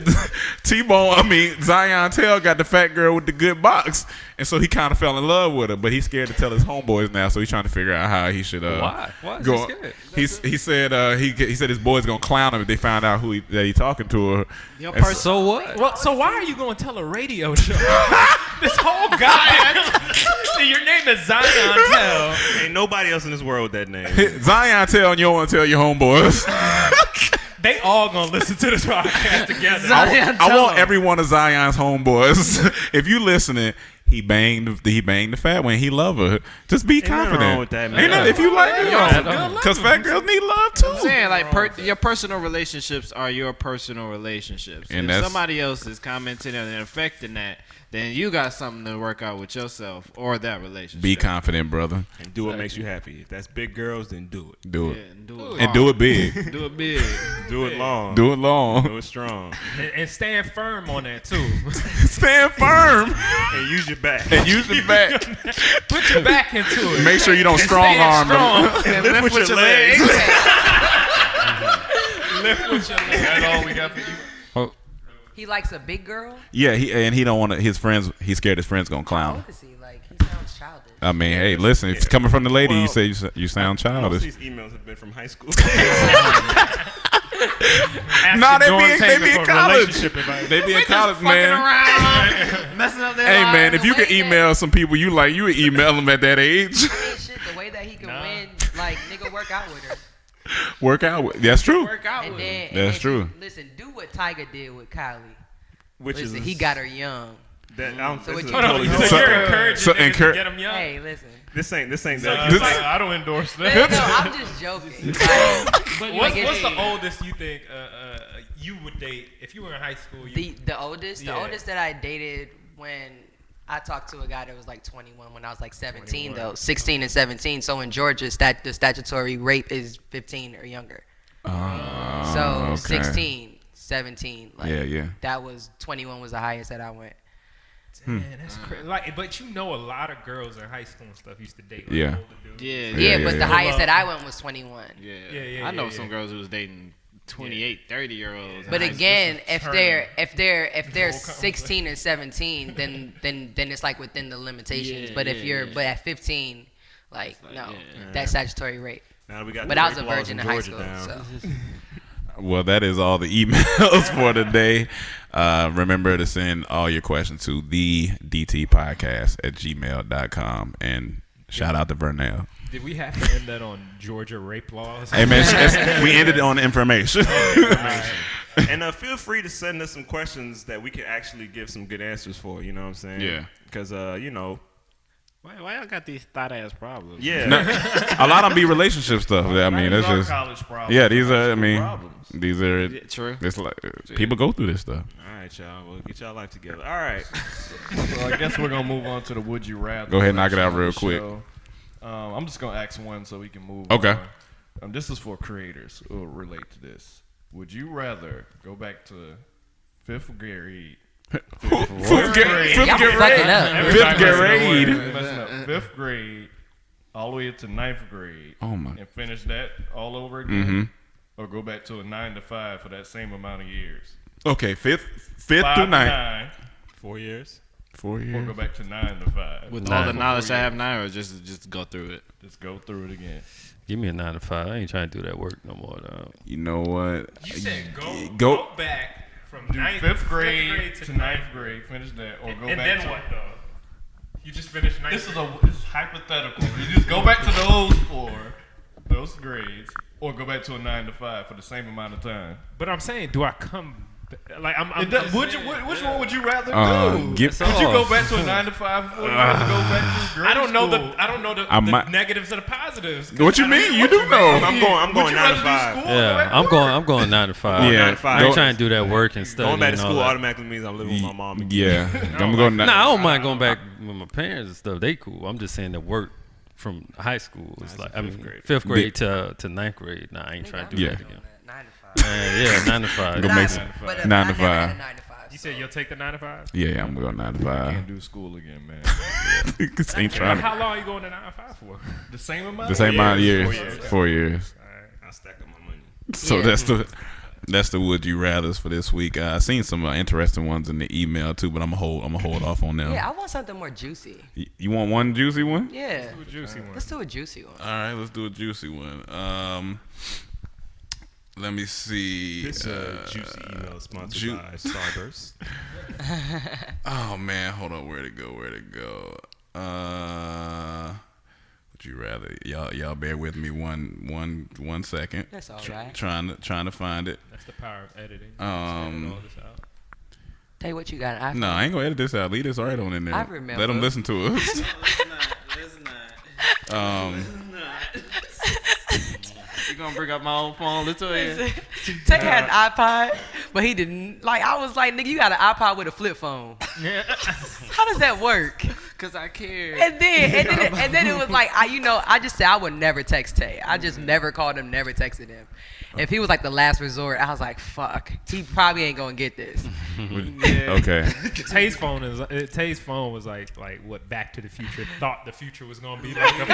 T-Bone. I mean, Zion Tell got the fat girl with the good box, and so he kind of fell in love with her. But he's scared to tell his homeboys now, so he's trying to figure out how he should. Why is go. he scared? He said he said his boys gonna clown him if they found out that he talking to her. And So what? Well, so why are you going to tell a radio show? This whole guy. Your name is Zion Tell. Ain't nobody else in this world with that name. Zion Tell, and you don't want to tell your homeboys. They all gonna listen to this podcast together. I want every one of Zion's homeboys. If you listening, he banged the fat one. He love her. Just be Ain't nothing confident. wrong with that, man. Ain't nothing, if you like it, because fat girls need love too. I'm saying like your personal relationships are your personal relationships. And If that's- somebody else is commenting and affecting that, then you got something to work out with yourself or that relationship. Be confident, brother. And do what makes you happy. If that's big girls, then do it. Do Yeah, it. and do it. And hard. do it big. Do it big. Do it long. Do it long. Do it strong. And stand firm on that too. Stand firm. And use your back. And use the back. Put your back into it. Make sure you don't And strong stand arm them. strong. And lift with your legs. Lift with your legs. That's all we got for you. He likes a big girl. Yeah, he don't want his friends. He's scared his friends gonna How clown him. old is he? Like, he sounds childish. I mean, hey, listen. If it's coming from the lady, you say you sound Most childish. of these emails have been from high school. Nah, they be in Dormtainment for college. relationship advice. They be in college, man. Messing up their Hey, lives. man, if you can email some people you like, you would email them at that age. Ain't shit the way that he can win, like, nigga work out with her. Work out with. That's true. Work out And with then, them. That's true. Listen, do what Tiger did with Kylie. Which Listen, is he got her young. That, I don't, So this what is you- Hold on, totally so different. you're encouraging so niggas encour- to get them young? Hey, listen. This ain't So that. you Like, I don't endorse No, that. I'm just joking. Like, What's it's- the oldest you think you would date if you were in high school? The oldest that I dated when I talked to a guy that was like 21 when I was like 17 though, 16 and 17. So in Georgia, the statutory rape is 15 or younger. So 16, 17, like that was 21 was the highest that I went. Damn, that's crazy. Like, but you know, a lot of girls in high school and stuff used to date. Like, Yeah. older dudes. But the highest that I went was 21. I know some girls who was dating 28, 30-year-olds. But again, if they're 16 and 17, then it's like within the limitations. But at 15, like no, that's statutory rape. Now we got but I was a virgin in high school. So. Well, that is all the emails for today. Remember to send all your questions to thedtpodcast@gmail.com. And shout out to Vernell. Did we have to end that on Georgia rape laws? Hey, man, we ended it on information. And feel free to send us some questions that we can actually give some good answers for. You know what I'm saying? Yeah. Because, Why y'all got these thought-ass problems? Yeah. No, a lot of them be relationship stuff. I mean, it's just college problems. Yeah, these are. Problems. These are true. It's like people go through this stuff. All right, y'all. We'll get y'all life together. All right. So I guess we're gonna move on to the Would You Rather. Go ahead and knock it out real quick. I'm just gonna ask one so we can move. Okay. On. This is for creators who will relate to this. Would you rather go back to fifth grade? Fifth grade. Fifth grade, all the way up to ninth grade. Oh my! And finish that all over again, or go back to a 9 to 5 for that same amount of years. Okay, fifth through ninth. 4 years. 4 years. Or go back to 9 to 5. With all the knowledge I have now, or just go through it. Just go through it again. Give me a 9 to 5. I ain't trying to do that work no more. You know what? You said go back from fifth grade to ninth grade. Finish that, or go and back. And then what though? You just finished ninth. This is hypothetical. You just go back to those grades, or go back to a 9 to 5 for the same amount of time. But I'm saying, do I come? Like which one would you rather do? Would you go back to a 9 to 5 before you have to go back to grade I don't know school? the negatives and the positives. What you mean? You do know. I'm going 9 to 5. Yeah, I'm going 9 to 5. Yeah, 9 to 5. I ain't trying to do that work and stuff. Going back to school automatically means I'm living with my mom. Yeah, I'm going. Nah, I don't mind going back with my parents and stuff. They cool. I'm just saying the work from high school is like, I mean, fifth grade to ninth grade. Nah, I ain't trying to do that again. 9 to 5. 9 to 5. Go make 9 to 5. You said you'll take the 9 to 5? Yeah, I'm going 9 to 5. I can't do school again, man. Ain't trying. How long are you going to 9 to 5 for? The same amount. The same amount of years. 4 years. All right, I'll stack up my money. So that's the would you rather's for this week. I seen some interesting ones in the email too, but I'm gonna hold off on them. Yeah, I want something more juicy. You want one juicy one? Yeah. Let's do a juicy one. Let's do a juicy one. All right, let's do a juicy one. Let me see. This juicy email is sponsored by Starburst. Oh man, hold on. Where to go? Would you rather? Y'all bear with me one second. That's all right. Trying to find it. That's the power of editing. Tell you what you got. An iPhone. No, I ain't gonna edit this out. Leave this right on in there. I remember. Let them listen to us. It's not. You gonna bring up my own phone, Latoya? Tay had an iPod, but he didn't. Like, I was like, nigga, you got an iPod with a flip phone. How does that work? Cause I care. And then it was like, I just said I would never text Tay. I just never called him, never texted him. If he was like the last resort, I was like, fuck, he probably ain't gonna get this. Okay. Tay's phone was like what Back to the Future thought the future was gonna be like.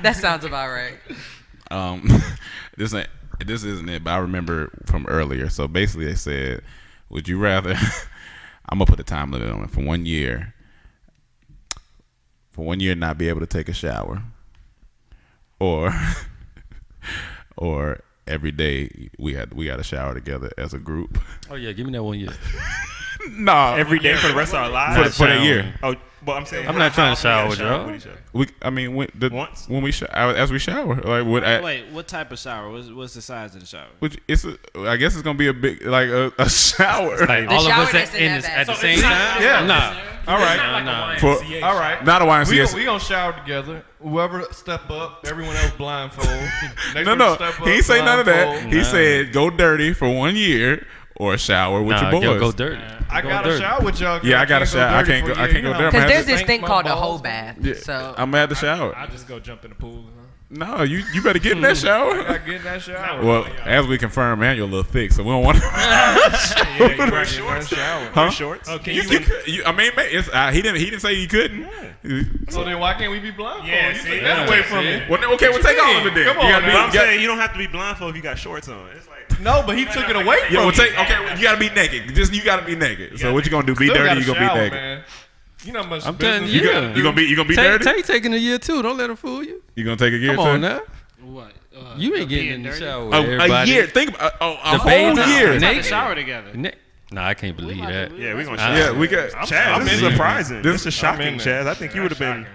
That sounds about right. This isn't it, but I remember from earlier. So basically, they said, "Would you rather?" I'm gonna put a time limit on it for 1 year. For 1 year, not be able to take a shower, or every day we got to shower together as a group. Oh yeah, give me that 1 year. No, every day for the rest of our lives for the year. Oh, But I'm saying I'm not trying to how often shower with you gotta y'all. with each other? Once when we as we shower, like Wait, what type of shower? What's the size of the shower? which I guess it's gonna be a big like a shower. Like The all of shower us that's in that at the bathroom. same time? Yeah. Nah. All right. Nah. All right. Not a YMCA. We gonna shower together. Whoever step up, everyone else blindfold. Next No, person step up, he ain't say none of that. blindfold. He said go dirty for 1 year or shower with your boys. Go dirty. I got to shower with y'all. 'cause Yeah, I gotta can't go shower. I dirty can't for go- a I year. can't go You know dirty. how Because much there's I this stink thing my called a balls? whole bath. Yeah, So I'm at the shower. I just go jump in the pool. No, you better get in that I shower. get in that shower. Well, as we confirmed, man, you're a little thick, so we don't want to. Yeah, you wear Wear shorts. shower. Huh? Wear shorts. Okay, I mean, man, he didn't say you couldn't. So then why can't we be blindfolded? Yeah, You see, took that away from me. Well, okay, we'll take all of it then. Come on, You gotta man. But I'm you gotta- saying you don't have to be blindfolded if you got shorts on. It's like No, but he took it away from Yeah, well, me. you gotta be naked. You gotta be naked. So what you gonna do? Be Still dirty? gotta You gonna be shower, naked? man. You know how much I'm telling business you. gotta You gonna be dirty? Tay taking a year too. Don't let him fool you. You gonna take a year? Come on too? now. What? You ain't getting being in the dirty? shower with A everybody. year. Think about a The whole bathing- year. We have to Naked. shower together. Nah, I can't believe that. yeah, we're gonna. I- Yeah, we got. Chaz, I'm this is in there. surprising. This is I'm shocking, in there. Chaz. I think you would have been.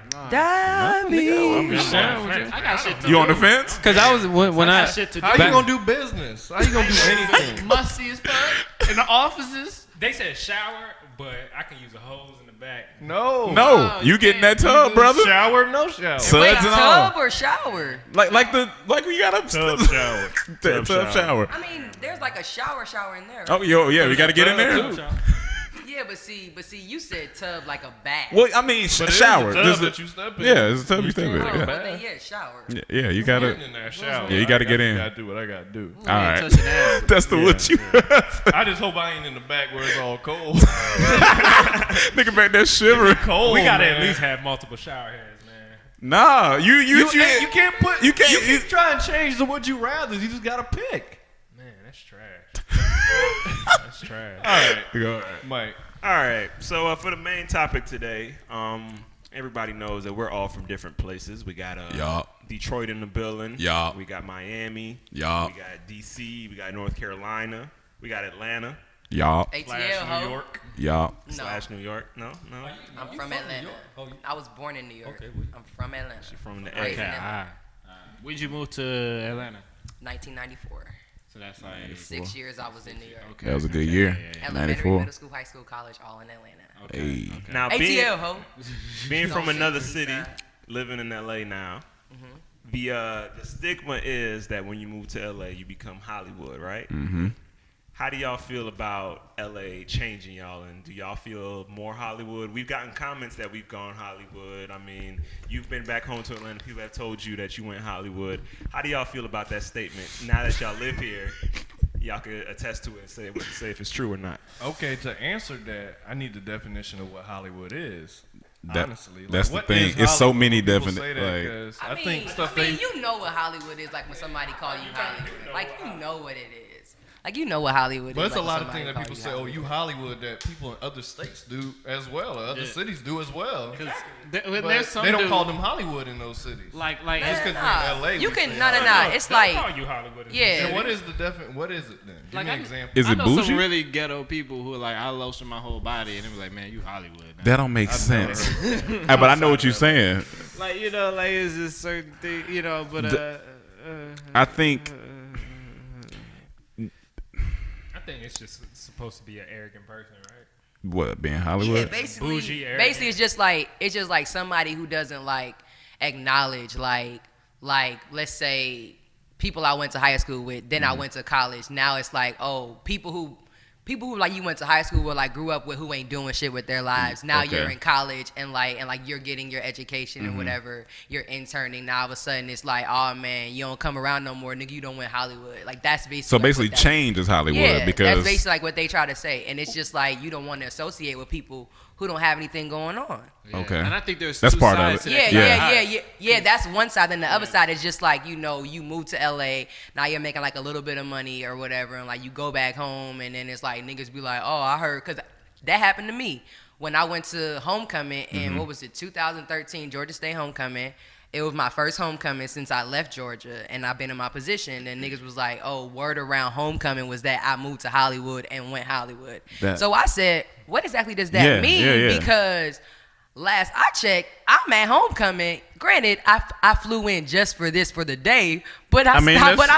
I got shit to You do. on the fence? Cause I was when I I got shit to do. How you Back- gonna do business? How you gonna do anything? Musty as fuck in the offices. They said shower, but I can use a hose in the back. No. No, you get in that tub, brother. Shower, no shower. Suds wait, and all. tub or shower? Like we got a Tub shower. tub shower. I mean, there's like a shower in there. Oh, yeah, we got to get in there. Yeah, but see, you said tub like a bath. Well, I mean, But it is shower. a tub This is- that you step in. Yeah, it's a tub you step in. Oh, well, Yeah, then yeah, shower. yeah, you Getting gotta. in that shower. Yeah, you gotta get in. I gotta do what I gotta do. All right, touching ass. that's the what you. I just hope I ain't in the back where it's all cold. Nigga back there shivering. Cold. We gotta man. at least have multiple shower heads, man. Nah, you can't put. You can't- You keep trying to change the would you rather. You just gotta pick. Man, that's trash. That's trash. All right, Go. Mike. All right. So for the main topic today, everybody knows that we're all from different places. We got Yup. Detroit in the building. Yup. We got Miami. Yup. We got DC. We got North Carolina. We got Atlanta Y'all, ATL, ho. New York. y'all. No, slash New York. No. I'm from Atlanta. I was born in New York. Okay, I'm from Atlanta. From the Raised in A. Atlanta. When'd you move to Atlanta? 1994. So that's like 6 years I was in New York. okay. That was a good year. Elementary, 94. middle school, high school, college, all in Atlanta. Hey. Now ATL, ho. being from Don't another say city, Eastside. living in LA now, the stigma is that when you move to LA, you become Hollywood, right? Mm-hmm. How do y'all feel about LA changing y'all, and do y'all feel more Hollywood? We've gotten comments that we've gone Hollywood. I mean, you've been back home to Atlanta. People have told you that you went Hollywood. How do y'all feel about that statement? Now that y'all live here, y'all can attest to it and say if it's true or not. Okay, to answer that, I need the definition of what Hollywood is. That- Honestly, that's the what thing. is It's so Hollywood? many People defini- say that like- 'cause I think stuff they. you know what Hollywood is like when somebody call you Hollywood. Like, you know what it is. Like, you know what Hollywood But is. it's a like lot when of things that somebody people call say, "Oh, you Hollywood," that people in other states do as well, or other cities do as well. But there's some they don't dude- call them Hollywood in those cities. like Just because Nah, we're in LA, you we can say no. Hollywood. It's They'll like call you Hollywood. yeah. And what is the what is it then? Give Like, me I- an example. Is I it know bougie? some really ghetto people who are like, I lotion my whole body, and they be like, man, you Hollywood. Now. That don't make sense. But I know what you're saying. Like, you know, like it's just certain thing, you know. But I think. I think it's just supposed to be an arrogant person, right? What, being Yeah, Hollywood? basically, Bougie, arrogant. basically it's just like somebody who doesn't like acknowledge like let's say people I went to high school with, then I went to college. Now it's like, oh, people who like you went to high school with, like grew up with, who ain't doing shit with their lives. Now Okay. you're in college and like you're getting your education and whatever. You're interning. Now all of a sudden it's like, oh man, you don't come around no more, nigga. You don't went Hollywood. Like that's basically. So like, basically, what that- change is Hollywood yeah, because that's basically like what they try to say, and it's just like you don't want to associate with people who don't have anything going on. okay. And I think there's That's two part of sides it. to Yeah, that. yeah. That's one side. Then the other side is just like, you know, you move to LA, now you're making like a little bit of money or whatever, and like you go back home, and then it's like niggas be like, oh, I heard, because that happened to me when I went to homecoming in what was it, 2013 Georgia State homecoming. It was my first homecoming since I left Georgia, and I've been in my position. And niggas was like, oh, word around homecoming was that I moved to Hollywood and went Hollywood. That- So I said, what exactly does that Yeah, mean? yeah, yeah. Because last I checked, I'm at homecoming. Granted, I flew in just for this for the day, but I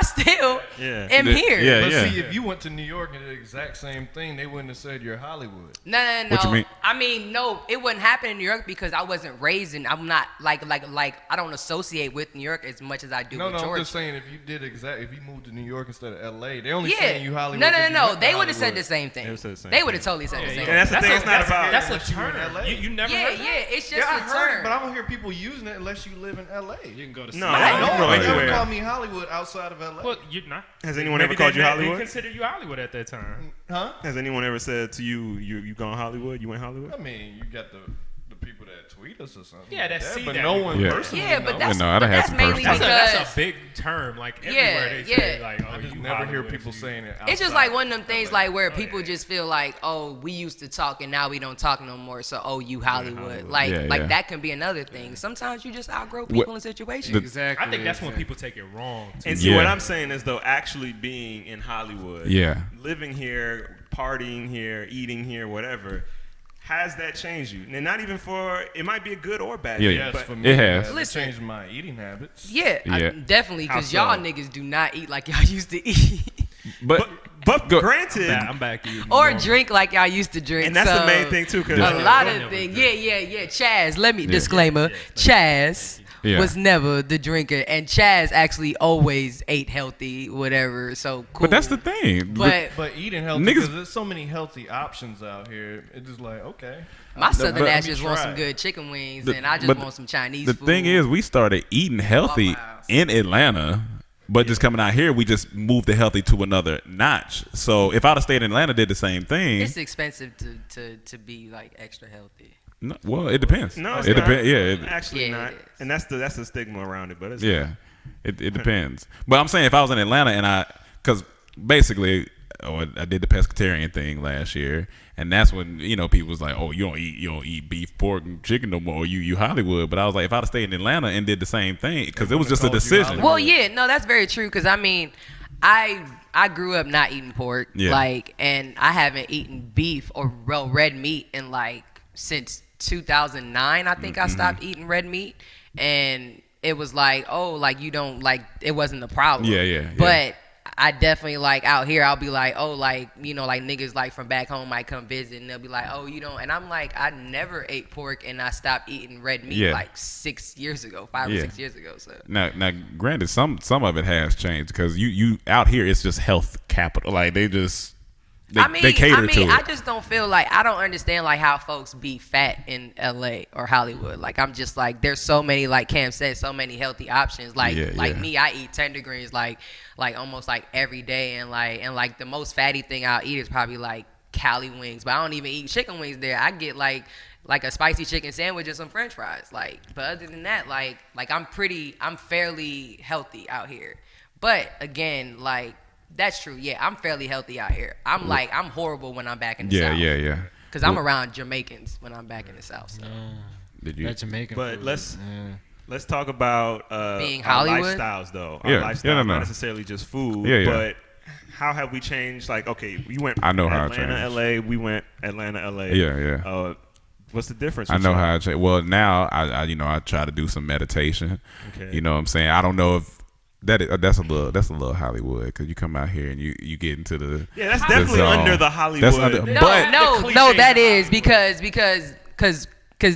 still am here. But see, if you went to New York and did the exact same thing, they wouldn't have said you're Hollywood. No. What you mean? I mean, no, it wouldn't happen in New York because I wasn't raised in. I'm not like I don't associate with New York as much as I do with Georgia. I'm just saying if you moved to New York instead of L.A., they only saying you Hollywood. No. They would have said the same thing. They would have totally said the same thing. And that's the thing. It's not about. That's a term. You never heard that? Yeah, it's just I a heard term. it, but I don't hear people using it unless you live in L.A. You can go to No, Nobody ever anywhere. called me Hollywood outside of L.A. Well, you're not. Has anyone ever called you Hollywood? They consider you Hollywood at that time. Huh? Has anyone ever said to you gone Hollywood? You went Hollywood? I mean, you got the people that tweet us or something. Yeah, that see but that. no one Yeah. personally. Yeah, but that's, No, I done had that's some mainly personal- because That's a big term. Like everywhere they say, like, oh, I just you never hear Hollywood, people you- saying it. it's just outside like one of them things LA. like where people just feel like, oh, we used to talk and now we don't talk no more. So, oh, you Hollywood. Like Yeah. that can be another thing. Sometimes you just outgrow people and situations. Exactly. I think that's when people take it wrong. Too. And see, Yeah. what I'm saying is, though, actually being in Hollywood, living here, partying here, eating here, whatever, has that changed you? And not even for, it might be a good or bad thing, Yes, but for me, it has. Listen. changed my eating habits. Yeah, Yeah. definitely, because How y'all so? niggas do not eat like y'all used to eat. But But granted, I'm back to you. Or drink like y'all used to drink. and that's so the main thing too. Cause A lot of things. Yeah. Chaz, let me disclaimer. Chaz was never the drinker, and Chaz actually always ate healthy, whatever. So cool. But that's the thing. But But eating healthy, Niggas- because there's so many healthy options out here. It's just like, okay. my southern but- ass just want some Try. good chicken wings, The- and I just but want some Chinese the food. thing is, we started eating healthy Waffle House. in Atlanta, but just coming out here, we just moved the healthy to another notch. So if I'd have stayed in Atlanta, did the same thing. it's expensive to be like extra healthy. No, well, it depends. no, it's it not. depends. Yeah, actually Yeah, not. it is. And that's the stigma around it. But it's yeah. It depends. But I'm saying if I was in Atlanta and because basically, I did the pescatarian thing last year, and that's when people was like, oh, you don't eat beef, pork, and chicken no more. Or you Hollywood. But I was like, if I'd have stayed in Atlanta and did the same thing, because it was just a decision. Well, yeah, no, that's very true. Because I mean, I grew up not eating pork, and I haven't eaten beef or red meat in since 2009. I think I stopped eating red meat, and it was like, oh, you don't it wasn't the problem. Yeah. But I definitely out here, I'll be like, oh, niggas from back home might come visit and they'll be like, oh, you don't. And I'm like, I never ate pork and I stopped eating red meat 6 years ago, 5 or 6 years ago. So Now, granted, some of it has changed because you out here, it's just health capital. Like they just they cater to it. I just don't feel I don't understand how folks be fat in LA or Hollywood. I'm just there's so many, Cam said, so many healthy options. Me, I eat tender greens almost every day, and the most fatty thing I'll eat is probably Cali wings, but I don't even eat chicken wings there. I get like a spicy chicken sandwich and some French fries. But other than that, I'm fairly healthy out here. But again, that's true. Yeah, I'm fairly healthy out here. I'm horrible when I'm back in the South. Yeah. Because I'm around Jamaicans when I'm back in the South. So. Did you? That Jamaican But food. let's talk about Being our Hollywood? lifestyles, though. Yeah. Our lifestyles, No. not necessarily just food, Yeah. but how have we changed? Okay, we went I know how it Atlanta, changed. LA. We went Atlanta, LA. Yeah. What's the difference? I know with how I change. Well, now I try to do some meditation. Okay. You know what I'm saying? I don't know if that's a little Hollywood because you come out here and you get into the that's definitely zone. under the Hollywood. That's under, but No, that is because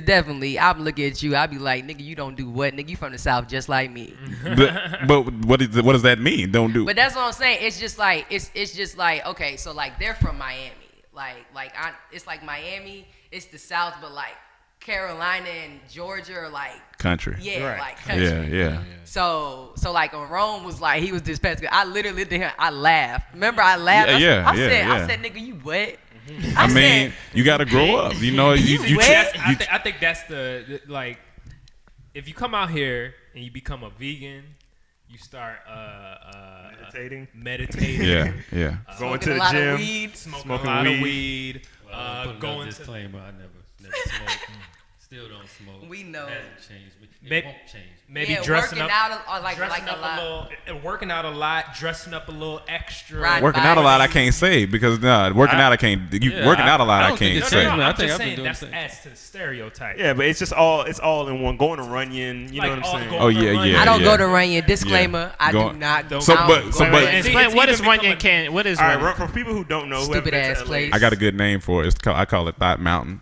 definitely I'm looking at you. I'll be like, nigga, you don't do what? Nigga, you from the South just like me. but what does that mean? Don't do. But that's what I'm saying. It's just it's just okay, so they're from Miami. It's Miami, it's the South, but Carolina and Georgia are country. Yeah, Right. country. Yeah. So when Rome was he was this pesky, I literally did I laughed. Remember I laughed? I said, nigga, you what? I mean, you got to grow up. You know, you I think that's the if you come out here and you become a vegan, you start meditating. Yeah. Going to the a lot gym, of weed, smoking a Smoking lot weed. of weed. Going Going to to disclaimer, I never smoked. Still don't smoke. We know. It hasn't changed me. It Maybe- won't change me. Maybe Yeah, dressing working up, out like a lot. working out a lot, dressing up a little extra. Right. Working out a lot, I can't say because working out, I can't. Working out a lot, I don't think can't it's say. changed. No, I I'm think just I've been saying doing that's the same. adds to the stereotype. Yeah, but it's all in one. Going to Runyon, you know what I'm saying? Oh, yeah. I don't go to Runyon. Disclaimer: I do not go. So, I but- don't so, go but- to Runyon. Explain what is even Runyon can? What is All Runyon? right, for people who don't know, who Stupid haven't been to ass LA, place. I got a good name for it. I call it Thought Mountain.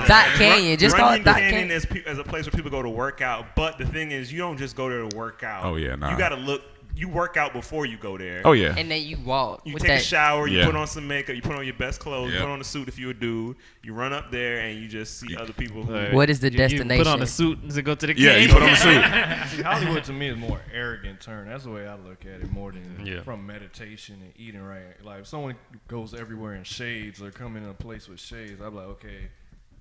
Dot Canyon. Just call Runyon it Dot Canyon Canyon. as a place where people go to work out. But the thing is, you don't just go there to work out. Oh, yeah, nah. You gotta look. You work out before you go there. Oh yeah. And then you walk. You with take a that. shower, you Yeah. put on some makeup, you put on your best clothes, you Yep. put on a suit if you're a dude, you run up there and you just see other people who What is the destination? You put on a suit and go to the Yeah, game. you put on a suit. See, Hollywood to me is more arrogant term. That's the way I look at it, more than Yeah. from meditation and eating right. Like if someone goes everywhere in shades or come in a place with shades, I'm like, okay,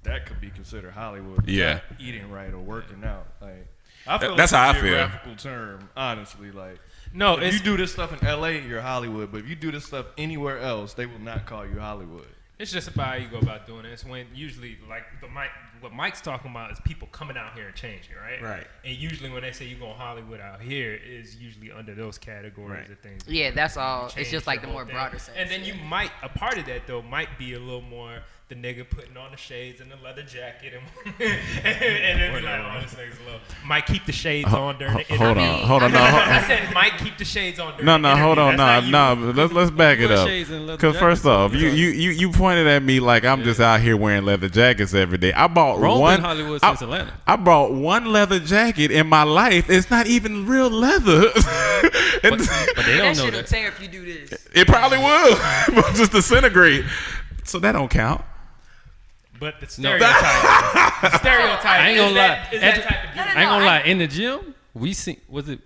that could be considered Hollywood. Yeah. not eating right or working out. Like I feel That's like how it's I a feel. geographical term, honestly. Like No, if it's you do this stuff in LA, you're Hollywood. But if you do this stuff anywhere else, they will not call you Hollywood. It's just about how you go about doing it. It's when usually, like what Mike's talking about is people coming out here and changing, right? Right. And usually when they say you go Hollywood out here, is usually under those categories Right. of things. Yeah, that's all. Change It's just like the whole more thing. broader sense. And then you might, a part of that though, might be a little more the nigga putting on the shades and the leather jacket and then be like, oh, this nigga's a little. Might keep the shades on during the Hold interview. on. No, I said might keep the shades on during No, the no, interview. hold on, That's not you. Let's back it Wear up. shades and leather Because first jackets. off, you pointed at me like I'm just out here wearing leather jackets every day. I bought Rome one. been Hollywood since Atlanta. I bought one leather jacket in my life. It's not even real leather. But they don't that know shit'll that. tear if you do this. It probably will, but just disintegrate. So that don't count. But the stereotype, I ain't gonna lie. Is that type of I ain't gonna lie. In the gym, we seen.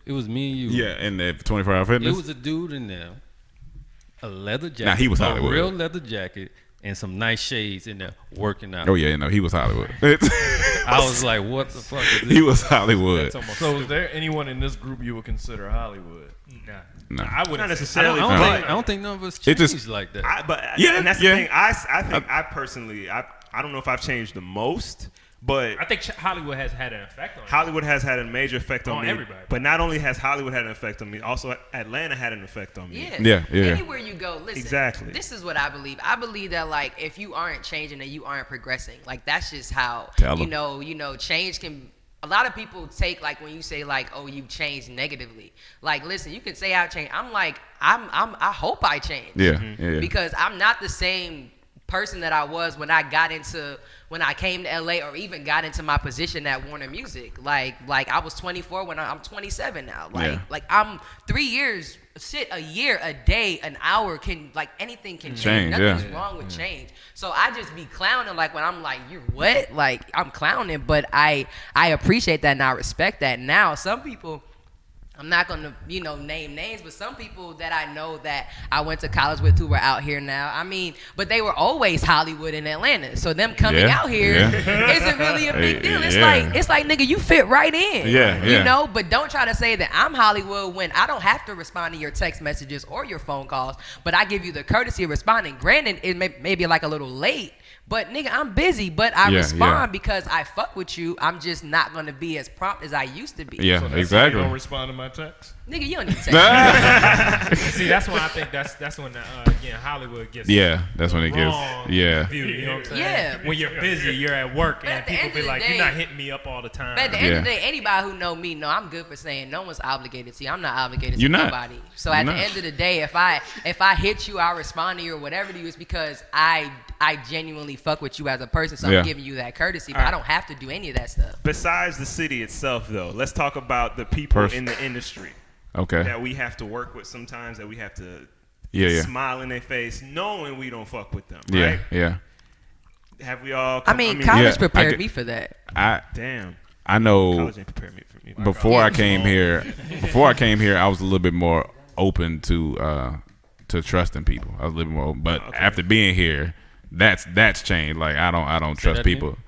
It was me and you. Yeah, in the 24-hour fitness. It was a dude in there, a leather jacket. Nah, he was a Hollywood. real leather jacket and some nice shades in there working out. Oh yeah, no, he was Hollywood. I was like, what the fuck is this? He was Hollywood. That's almost So is there anyone in this group you would consider Hollywood? No. I wouldn't Not say- necessarily. I but don't think none of us It changed just- like that. Yeah, and that's yeah. the thing. I think I personally, I don't know if I've changed the most, but I think Hollywood has had an effect on it. Hollywood has had a major effect on On me. everybody. But not only has Hollywood had an effect on me, also Atlanta had an effect on me. Yeah. Yeah. Anywhere you go, listen. Exactly. This is what I believe. I believe that like if you aren't changing and you aren't progressing, like that's just how Tell 'em. you know change can. A lot of people take like when you say like, oh, you changed negatively. Like, listen, you can say I've changed. I'm like, I hope I changed. Yeah, yeah. Because I'm not the same person that I was when I came to LA or even got into my position at Warner Music. Like I was 24 when I'm 27 now. Like I'm 3 years, a year, a day, an hour can like anything can change. Nothing's wrong with change. So I just be clowning like when I'm like, you're what? Like I'm clowning, but I appreciate that and I respect that. Now some people, I'm not gonna, name names, but some people that I know that I went to college with who are out here now. I mean, but they were always Hollywood in Atlanta. So them coming out here isn't really a big deal. It's like nigga, you fit right in. Yeah. But don't try to say that I'm Hollywood when I don't have to respond to your text messages or your phone calls, but I give you the courtesy of responding. Granted, it may be like a little late. But nigga, I'm busy, but I respond because I fuck with you. I'm just not gonna be as prompt as I used to be. Yeah, So that's exactly. You don't respond to my text? Nigga, you don't need to say See, that's when I think that's when again Hollywood gets That's when it gets. wrong Yeah. view, you know what I'm saying? Yeah. When you're busy, you're at work, But and at the people end be of the like, day- "You're not hitting me up all the time." But at the end of the day, anybody who know me know I'm good for saying no one's obligated to you. I'm not obligated You're to not. nobody. So at the end of the day, if I hit you, I respond to you or whatever to you, it's because I genuinely fuck with you as a person. So Yeah. I'm giving you that courtesy, but I don't have to do any of that stuff. Besides the city itself, though, let's talk about the people in the industry Okay. that we have to work with sometimes, that we have to Yeah. smile in their face knowing we don't fuck with them, Yeah. right? Yeah. Have we all I mean, college yeah, prepared I me for that. Damn. I know. College ain't prepared me for me. Before I came here, I was a little bit more open to trusting people. I was a little more open. But after being here, that's changed. Like I don't trust that again? people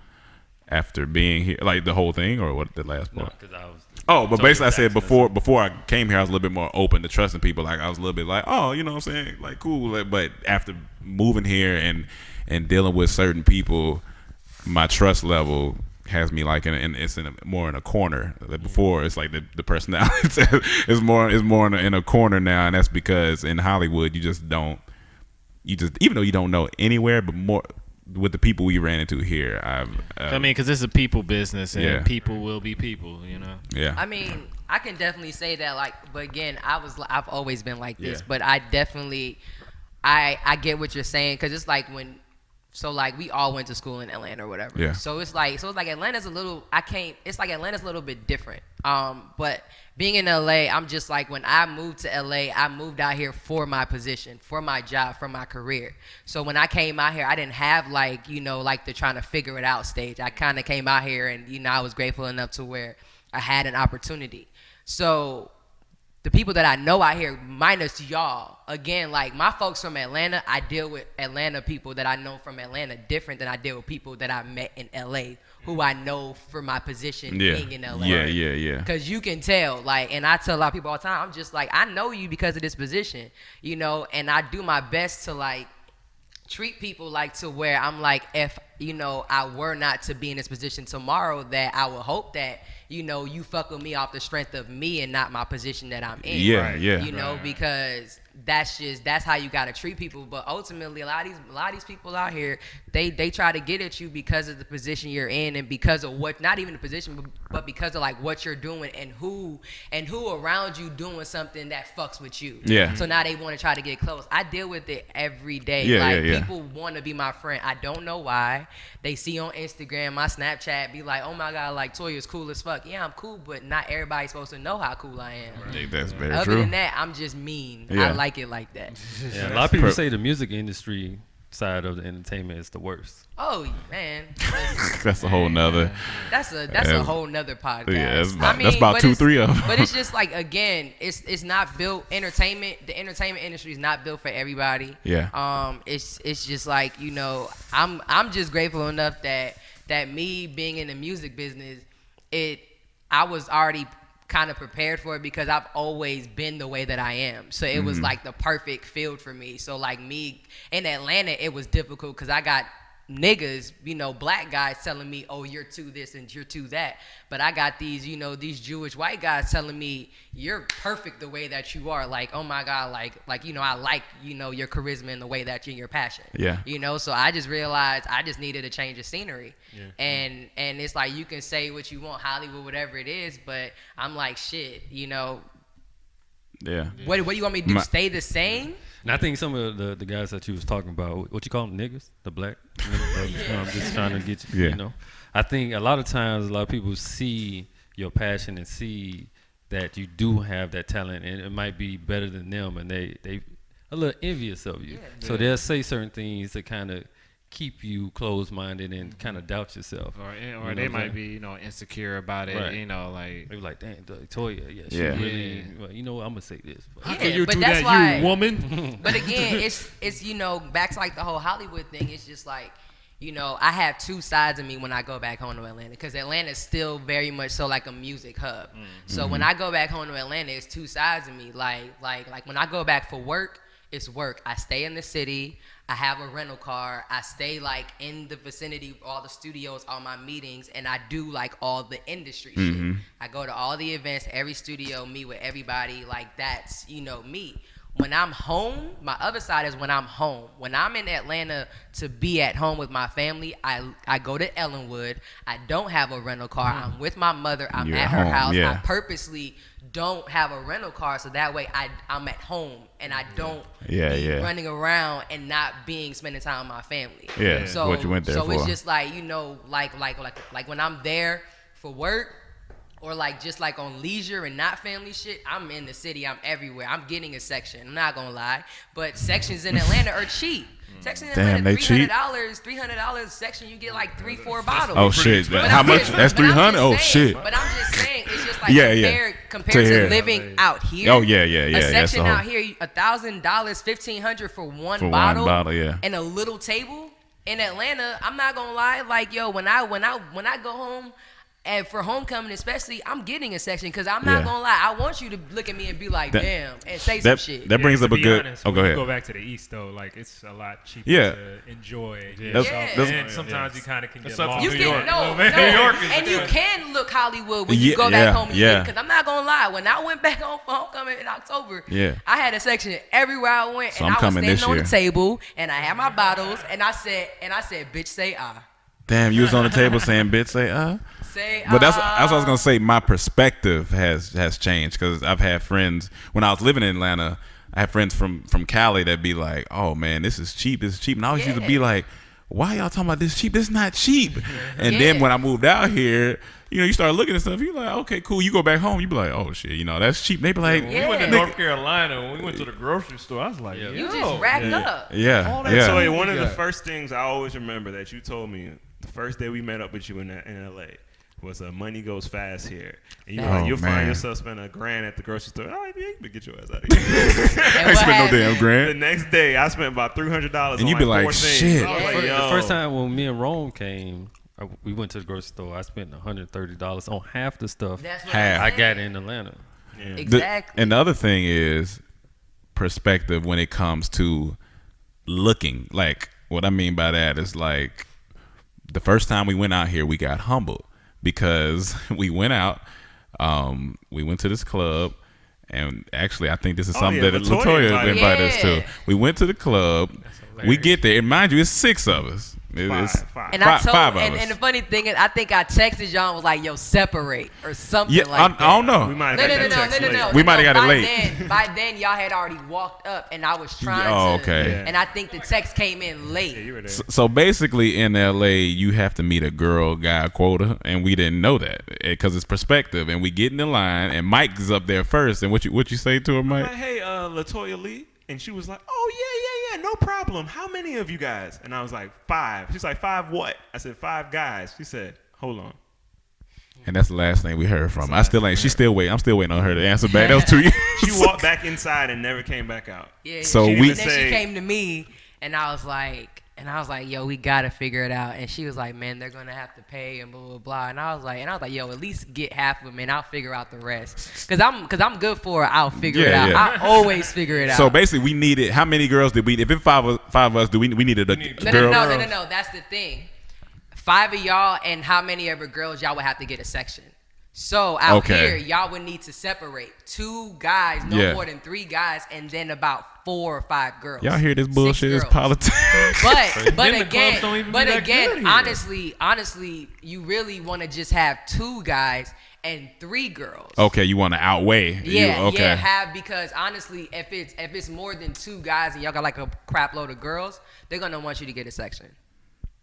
after being here. Like the whole thing, or what? The last No, part? 'cause I was. Oh, but Totally basically, I said vaccinated. before I came here, I was a little bit more open to trusting people. Like I was a little bit like, oh, you know what I'm saying, like cool. Like, but after moving here and dealing with certain people, my trust level has me like it's more in a corner. Before it's like the personality is more in a corner now, and that's because in Hollywood you just even though you don't know anywhere, but more with the people we ran into here. I mean, because it's a people business, and people will be people, you know. Yeah. I mean, I can definitely say that, like, but again, I've always been like this, but I definitely, I get what you're saying, because it's like so like we all went to school in Atlanta or whatever. Yeah. So it's like Atlanta's a little, Atlanta's a little bit different. But being in LA, I'm just like, when I moved to LA, I moved out here for my position, for my job, for my career. So when I came out here, I didn't have like, like the trying to figure it out stage. I kind of came out here and, I was grateful enough to where I had an opportunity. So the people that I know out here, minus y'all, again, like my folks from Atlanta, I deal with Atlanta people that I know from Atlanta different than I deal with people that I met in LA who I know for my position being in LA. Yeah. Because you can tell, like, and I tell a lot of people all the time, I'm just like, I know you because of this position, and I do my best to like treat people like to where I'm like, if, I were not to be in this position tomorrow, that I would hope that, you fuck with me off the strength of me and not my position that I'm in. Yeah. Because that's how you gotta treat people. But ultimately, a lot of these people out here, they try to get at you because of the position you're in and because of what, not even the position, but because of like what you're doing and who around you doing something that fucks with you. Yeah. So now they want to try to get close. I deal with it every day. People want to be my friend. I don't know why. They see on Instagram, my Snapchat, be like, oh my God, like Toya's cool as fuck. Yeah, I'm cool, but not everybody's supposed to know how cool I am. I think that's very Other true. than that, I'm just mean. I like it like that. Yeah, a lot of people say the music industry side of the entertainment is the worst. Oh man, that's a whole nother. That's a whole nother podcast. Yeah, that's about 2-3 of them. But it's just like, again, it's not built. The entertainment industry is not built for everybody. Yeah. It's just like, I'm just grateful enough that me being in the music business, I was already kind of prepared for it because I've always been the way that I am. So it was like the perfect field for me. So like me in Atlanta, it was difficult because I got niggas, black guys telling me, oh, you're too this and you're too that. But I got these, these Jewish white guys telling me, you're perfect the way that you are. Like, oh my God, I like your charisma and the way that you're in your passion. Yeah. So I just realized I just needed a change of scenery. Yeah. And it's like, you can say what you want, Hollywood, whatever it is, but I'm like, shit, Yeah. What do you want me to do? Stay the same? And I think some of the guys that you was talking about, what you call them, niggas, the black niggas, I'm just trying to get you, I think a lot of times a lot of people see your passion and see that you do have that talent and it might be better than them, and they a little envious of you. Yeah. So they'll say certain things to kind of keep you closed-minded and kind of doubt yourself. Or they might be, insecure about it, like... They be like, damn, Toya, she really... Well, I'm going to say this. How can you do that, you woman? But again, it's back to like the whole Hollywood thing. It's just like, I have two sides of me when I go back home to Atlanta, because Atlanta is still very much so like a music hub. So when I go back home to Atlanta, it's two sides of me. Like when I go back for work, it's work. I stay in the city. I have a rental car. I stay like in the vicinity of all the studios, all my meetings, and I do like all the industry shit. I go to all the events, every studio, meet with everybody. Like that's, me. When I'm home, my other side is when I'm home. When I'm in Atlanta to be at home with my family, I go to Ellenwood. I don't have a rental car. I'm with my mother. I'm at her house. Yeah. I purposely don't have a rental car so that way I'm at home and I don't be running around and not spending time with my family. Yeah. So what you went there for. it's just like, like when I'm there for work, or like just like on leisure and not family shit, I'm in the city, I'm everywhere. I'm getting a section. I'm not gonna lie, but sections in Atlanta are cheap. Sections in Atlanta, $300 section, you get like 3-4 bottles. Oh shit! How much? That's $300. Oh shit! But I'm just saying, it's just like compared to living out here. Oh yeah. A section out here, $1,000, $1,500 for one bottle, and a little table. In Atlanta, I'm not gonna lie, like when I go home. And for homecoming especially, I'm getting a section because I'm not gonna lie. I want you to look at me and be like, damn, and say some shit. That brings up a good. Honest, go ahead. Go back to the East though, like it's a lot cheaper to enjoy. And sometimes you kind of can get lost. You can and you can look Hollywood when you go back home. Because I'm not gonna lie, when I went back home for homecoming in October, I had a section everywhere I went, So and I'm I was coming standing on this the year. table, and I had my bottles, and I said, bitch, say ah. Damn, you was on the table saying, "Bitch, say Say But that's what I was gonna say. My perspective has changed because I've had friends when I was living in Atlanta. I had friends from Cali that be like, "Oh man, this is cheap. This is cheap." And I always used to be like, "Why y'all talking about this cheap? This is not cheap." And then when I moved out here, you start looking at stuff. You're like, "Okay, cool." You go back home, you be like, "Oh shit, that's cheap." They be like, when we went to North Carolina, when we went to the grocery store, I was like, you just racked up. So one of the first things I always remember that you told me the first day we met up with you in LA was money goes fast here. And you'll find yourself spending $1,000 at the grocery store. Oh, yeah, you can get your ass out of here. I ain't spent no damn grand. The next day, I spent about $300 and you on be like, shit. The first time when me and Rome came, we went to the grocery store. I spent $130 on half the stuff I got in Atlanta. Yeah. Exactly. And the other thing is perspective when it comes to looking. Like, what I mean by that is like the first time we went out here, we got humbled because we went out. We went to this club. And actually, I think this is something that Latoya invited us to. We went to the club. We get there. And mind you, it's 6 of us. Five. And I told, and the funny thing is, I think I texted y'all and was like, "Yo, separate" or something like that. I don't know. We might have got that text late. We might have got it late. By then, y'all had already walked up, and I was trying to. Okay. And I think the text came in late. Yeah, you were there. So basically, in LA, you have to meet a girl-guy quota, and we didn't know that because it's perspective. And we get in the line, and Mike's up there first. And what you say to her, Mike? I'm like, hey, Latoya Lee. And she was like, "Oh yeah, no problem. How many of you guys?" And I was like, 5. She's like, 5 what? I said, 5 guys. She said, "Hold on." And that's the last thing we heard from her. She's still waiting. I'm still waiting on her to answer back. That was 2 years. She walked back inside and never came back out. Yeah. So then she came to me, and I was like, "Yo, we gotta figure it out." And she was like, "Man, they're gonna have to pay and blah blah blah." And I was like, "Yo, at least get half of them, and I'll figure out the rest." Cause I'm good for it. I'll figure it out. I always figure it out. So basically, we needed how many girls did we? If it's five of us, we needed a girl? No. That's the thing. 5 of y'all, and how many ever girls y'all would have to get a section. So out here, y'all would need to separate 2 guys, no more than 3 guys, and then about 4 or 5 girls. Y'all hear this bullshit? It's politics. But again, honestly, you really want to just have 2 guys and 3 girls. Okay, you want to outweigh? Because honestly, if it's more than 2 guys and y'all got like a crap load of girls, they're gonna want you to get a section.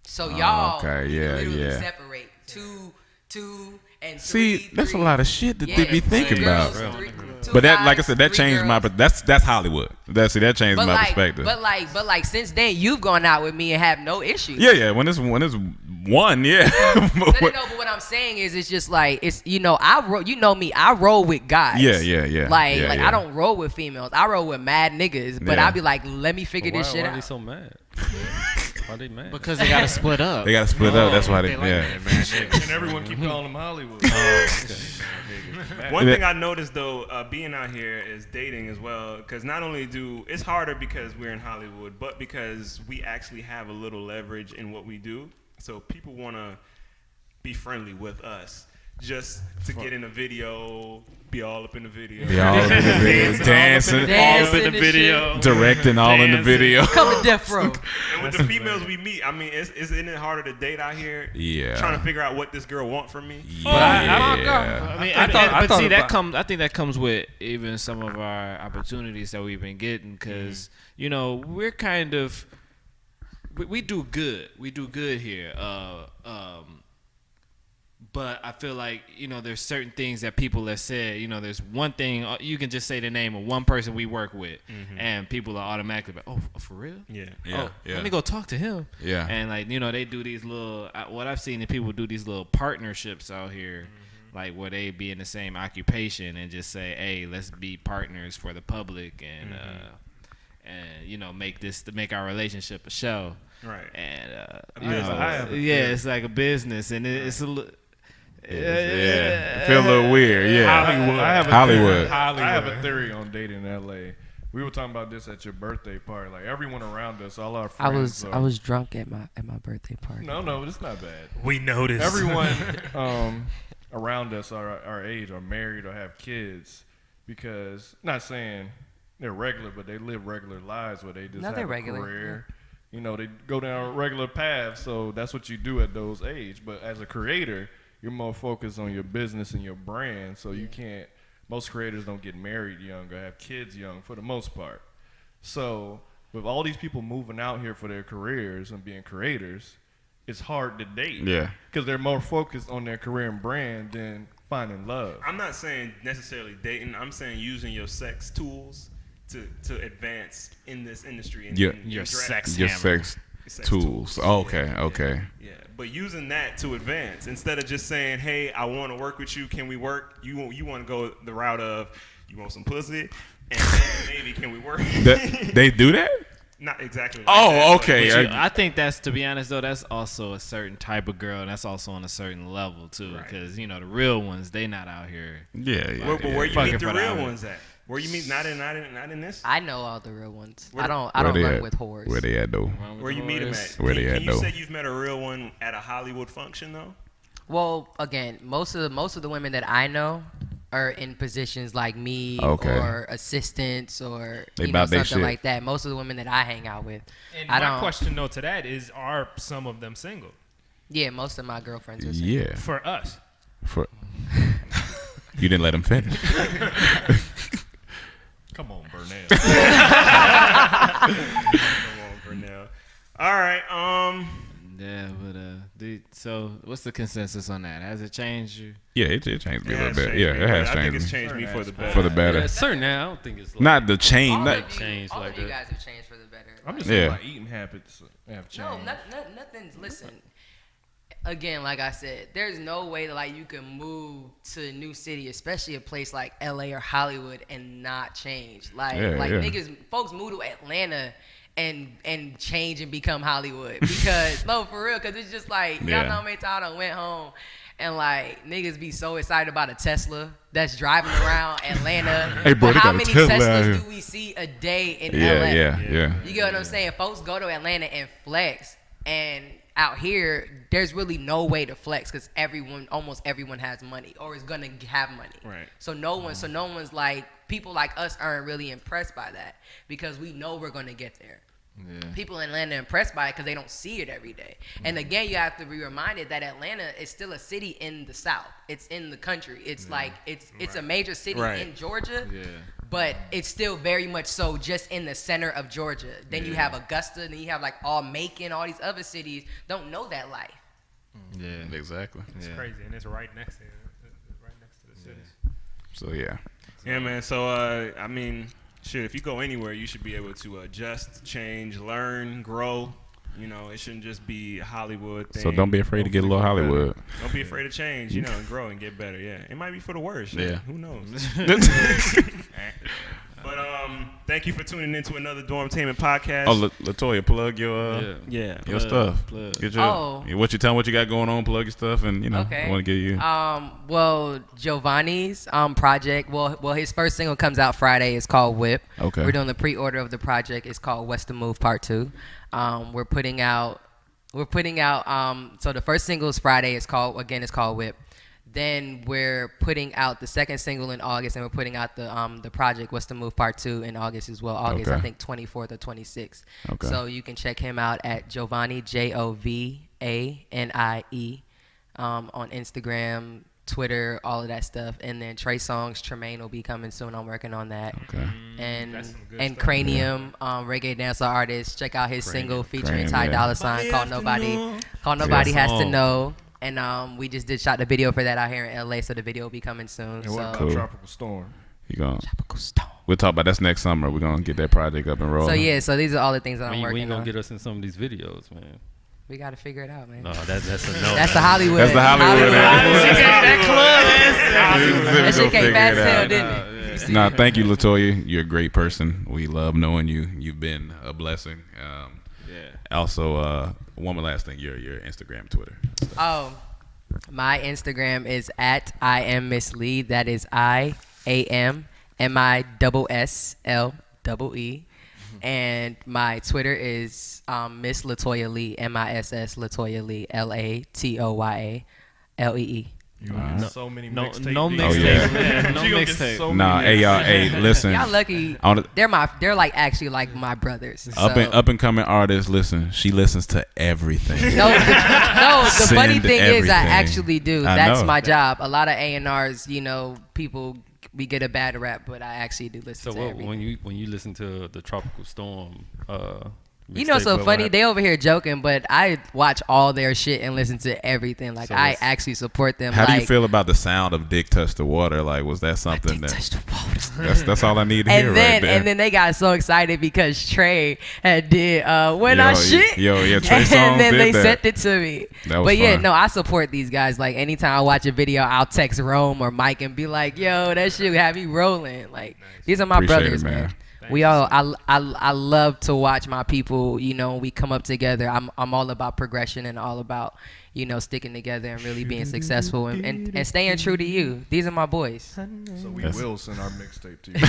So y'all literally separate 2 and 3. See, that's a lot of shit to be thinking about. But that, like I said, that changed my. That's Hollywood. That changed my perspective. But since then, you've gone out with me and have no issues. Yeah. When it's one, yeah. No. But what I'm saying is, it's just like it's I roll with guys. Yeah. I don't roll with females. I roll with mad niggas. But I be like, let me figure this shit out. Why are they so mad? Why they mad? Because they gotta split up. That's why they and everyone keep calling them Hollywood. One thing I noticed though, being out here is dating as well. Because not only it's harder because we're in Hollywood, but because we actually have a little leverage in what we do. So people want to be friendly with us just to get in a video, be all up in the video. Dancing all up in the video. Directing all in the video. Come to death row. And with the females we meet, I mean, isn't it harder to date out here? Yeah. Trying to figure out what this girl wants from me. I think that comes with even some of our opportunities that we've been getting because we're kind of we do good. We do good here. But I feel like, there's certain things that people have said. There's one thing, you can just say the name of one person we work with, and people are automatically like, oh, for real? Yeah. Let me go talk to him. Yeah. And, they do these little, what I've seen is people do these little partnerships out here, where they be in the same occupation and just say, hey, let's be partners for the public and make our relationship a show. Right. And, it's like a it's like a business. And it's a Yeah. Feel a little weird. Yeah. Hollywood. Hollywood. I have a theory on dating in L.A. We were talking about this at your birthday party. Like everyone around us, all our friends. I was drunk at my birthday party. No, it's not bad. We noticed. Everyone around us, our age, are married or have kids because, not saying they're regular, but they live regular lives where they just have a career. You know, they go down regular paths, so that's what you do at those age. But as a creator, you're more focused on your business and your brand, so you can't. Most creators don't get married young or have kids young for the most part. So with all these people moving out here for their careers and being creators, it's hard to date. Yeah. Because they're more focused on their career and brand than finding love. I'm not saying necessarily dating. I'm saying using your sex tools to advance in this industry. And your sex tools. Okay. Yeah, but using that to advance instead of just saying, "Hey, I want to work with you. Can we work?" You want to go the route of you want some pussy, and maybe can we work? They do that? Not exactly. Okay. I think that's, to be honest though, that's also a certain type of girl, and that's also on a certain level too. Because the real ones, they not out here. Yeah. Where you meet the real ones at? Where you meet not in this? I know all the real ones. I don't work with whores. Where they at though? Where you meet them at? Where they at though? Can you say you've met a real one at a Hollywood function though? Well, again, most of the women that I know are in positions like me or assistants or something like that. Most of the women that I hang out with. And my question though to that is, are some of them single? Yeah, most of my girlfriends are single. Yeah. For us. You didn't let him finish. Come on, Burnell. All right. Yeah, but so what's the consensus on that? Has it changed you? Yeah, it changed me a little bit. Yeah, it has changed me. I think it's changed me for the better. For the better. Yeah, certain now, I don't think it's like not the change. All Not change like all of that. you guys have changed for the better. I'm just saying my eating habits have changed. No, nothing's. Listen, again, like I said, there's no way that you can move to a new city, especially a place like LA or Hollywood, and not change. Niggas, folks move to Atlanta and change and become Hollywood because no, for real, because it's just like y'all know how many times I went home and niggas be so excited about a Tesla that's driving around Atlanta. Hey, bro, but how many Tesla Teslas do we see a day in LA? Yeah. You get what I'm saying? Folks go to Atlanta and flex, and out here there's really no way to flex because almost everyone has money or is gonna have money. Right. So no one's people like us aren't really impressed by that because we know we're gonna get there. Yeah. People in Atlanta are impressed by it because they don't see it every day. And again, you have to be reminded that Atlanta is still a city in the South. It's in the country. It's it's a major city in Georgia, but it's still very much so just in the center of Georgia. Then you have Augusta, then you have all Macon, all these other cities don't know that life. Yeah, exactly. It's crazy, and it's right next to the cities. So yeah. Yeah, man. So shit, if you go anywhere, you should be able to adjust, change, learn, grow. It shouldn't just be a Hollywood thing. So don't be afraid to get a little Hollywood. Don't be afraid to change, and grow and get better. Yeah, it might be for the worst. Yeah. Who knows? But thank you for tuning in to another Dormtainment podcast. Oh, Latoya, plug your your stuff. Get what you tell what you got going on. Plug your stuff, and I want to get you. Well, Giovanni's project. Well, his first single comes out Friday. It's called Whip. Okay. We're doing the pre-order of the project. It's called What's the Move Part 2. We're putting out. So the first single is Friday. It's called Whip. Then we're putting out the second single in August, and we're putting out the project What's the Move Part 2 in August as well. I think 24th or 26th. Okay. So you can check him out at Giovanni, Jovanie, on Instagram, Twitter, all of that stuff. And then Trey Songz, Tremaine will be coming soon. I'm working on that. Okay. And Cranium, reggae dancer artist. Check out his single featuring Ty Dolla $ign called Nobody Has to Know. And we just shot the video for that out here in LA, so the video will be coming soon. Cool. Tropical Storm. Tropical Storm. We'll talk about that's next summer. We're gonna get that project up and rolling. So these are all the things that I'm working on. We ain't gonna get us in some of these videos, man. We gotta figure it out, man. No, that's a no. That's the Hollywood. That's the Hollywood. That shit came fast as hell, didn't it? Nah, thank you, Latoya. You're a great person. We love knowing you. You've been a blessing. Also, one last thing, your Instagram, Twitter. Oh, My Instagram is at I am Miss Lee. That is IAMMISSLEE. And my Twitter is Miss Latoya Lee, MISS Latoya Lee, LATOYALEE. So many mixtapes. No mixtape. No mixtape. Nah, hey y'all, hey, listen. Y'all lucky. They're like actually like my brothers. Up and coming artists, listen. She listens to everything. No, the funny thing is I everything. actually do. I That's know. my job. A lot of A&Rs, people, we get a bad rap, but I actually do listen So to everything. when you listen to the Tropical Storm, So funny. They over here joking, but I watch all their shit and listen to everything. Like, I actually support them. How do you feel about the sound of Dick Touch the Water? Like, was that something that? Touch the water. That's all I need to hear right there. And then they got so excited because Trey had did When I Shit. Trey Songz and then did they that. sent it to me. That was But yeah, fun. no, I support these guys. Like, anytime I watch a video, I'll text Rome or Mike and be like, yo, that shit have me rolling. Like, these are my Appreciate brothers, it, man. man. I love to watch my people, we come up together. I'm all about progression and all about, sticking together and really being successful and staying true to you. These are my boys. So we will send our mixtape to you.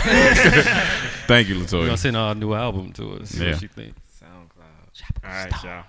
Thank you, We're Latoya. gonna send our new album to us. See Yeah. what you think. SoundCloud. All right, y'all.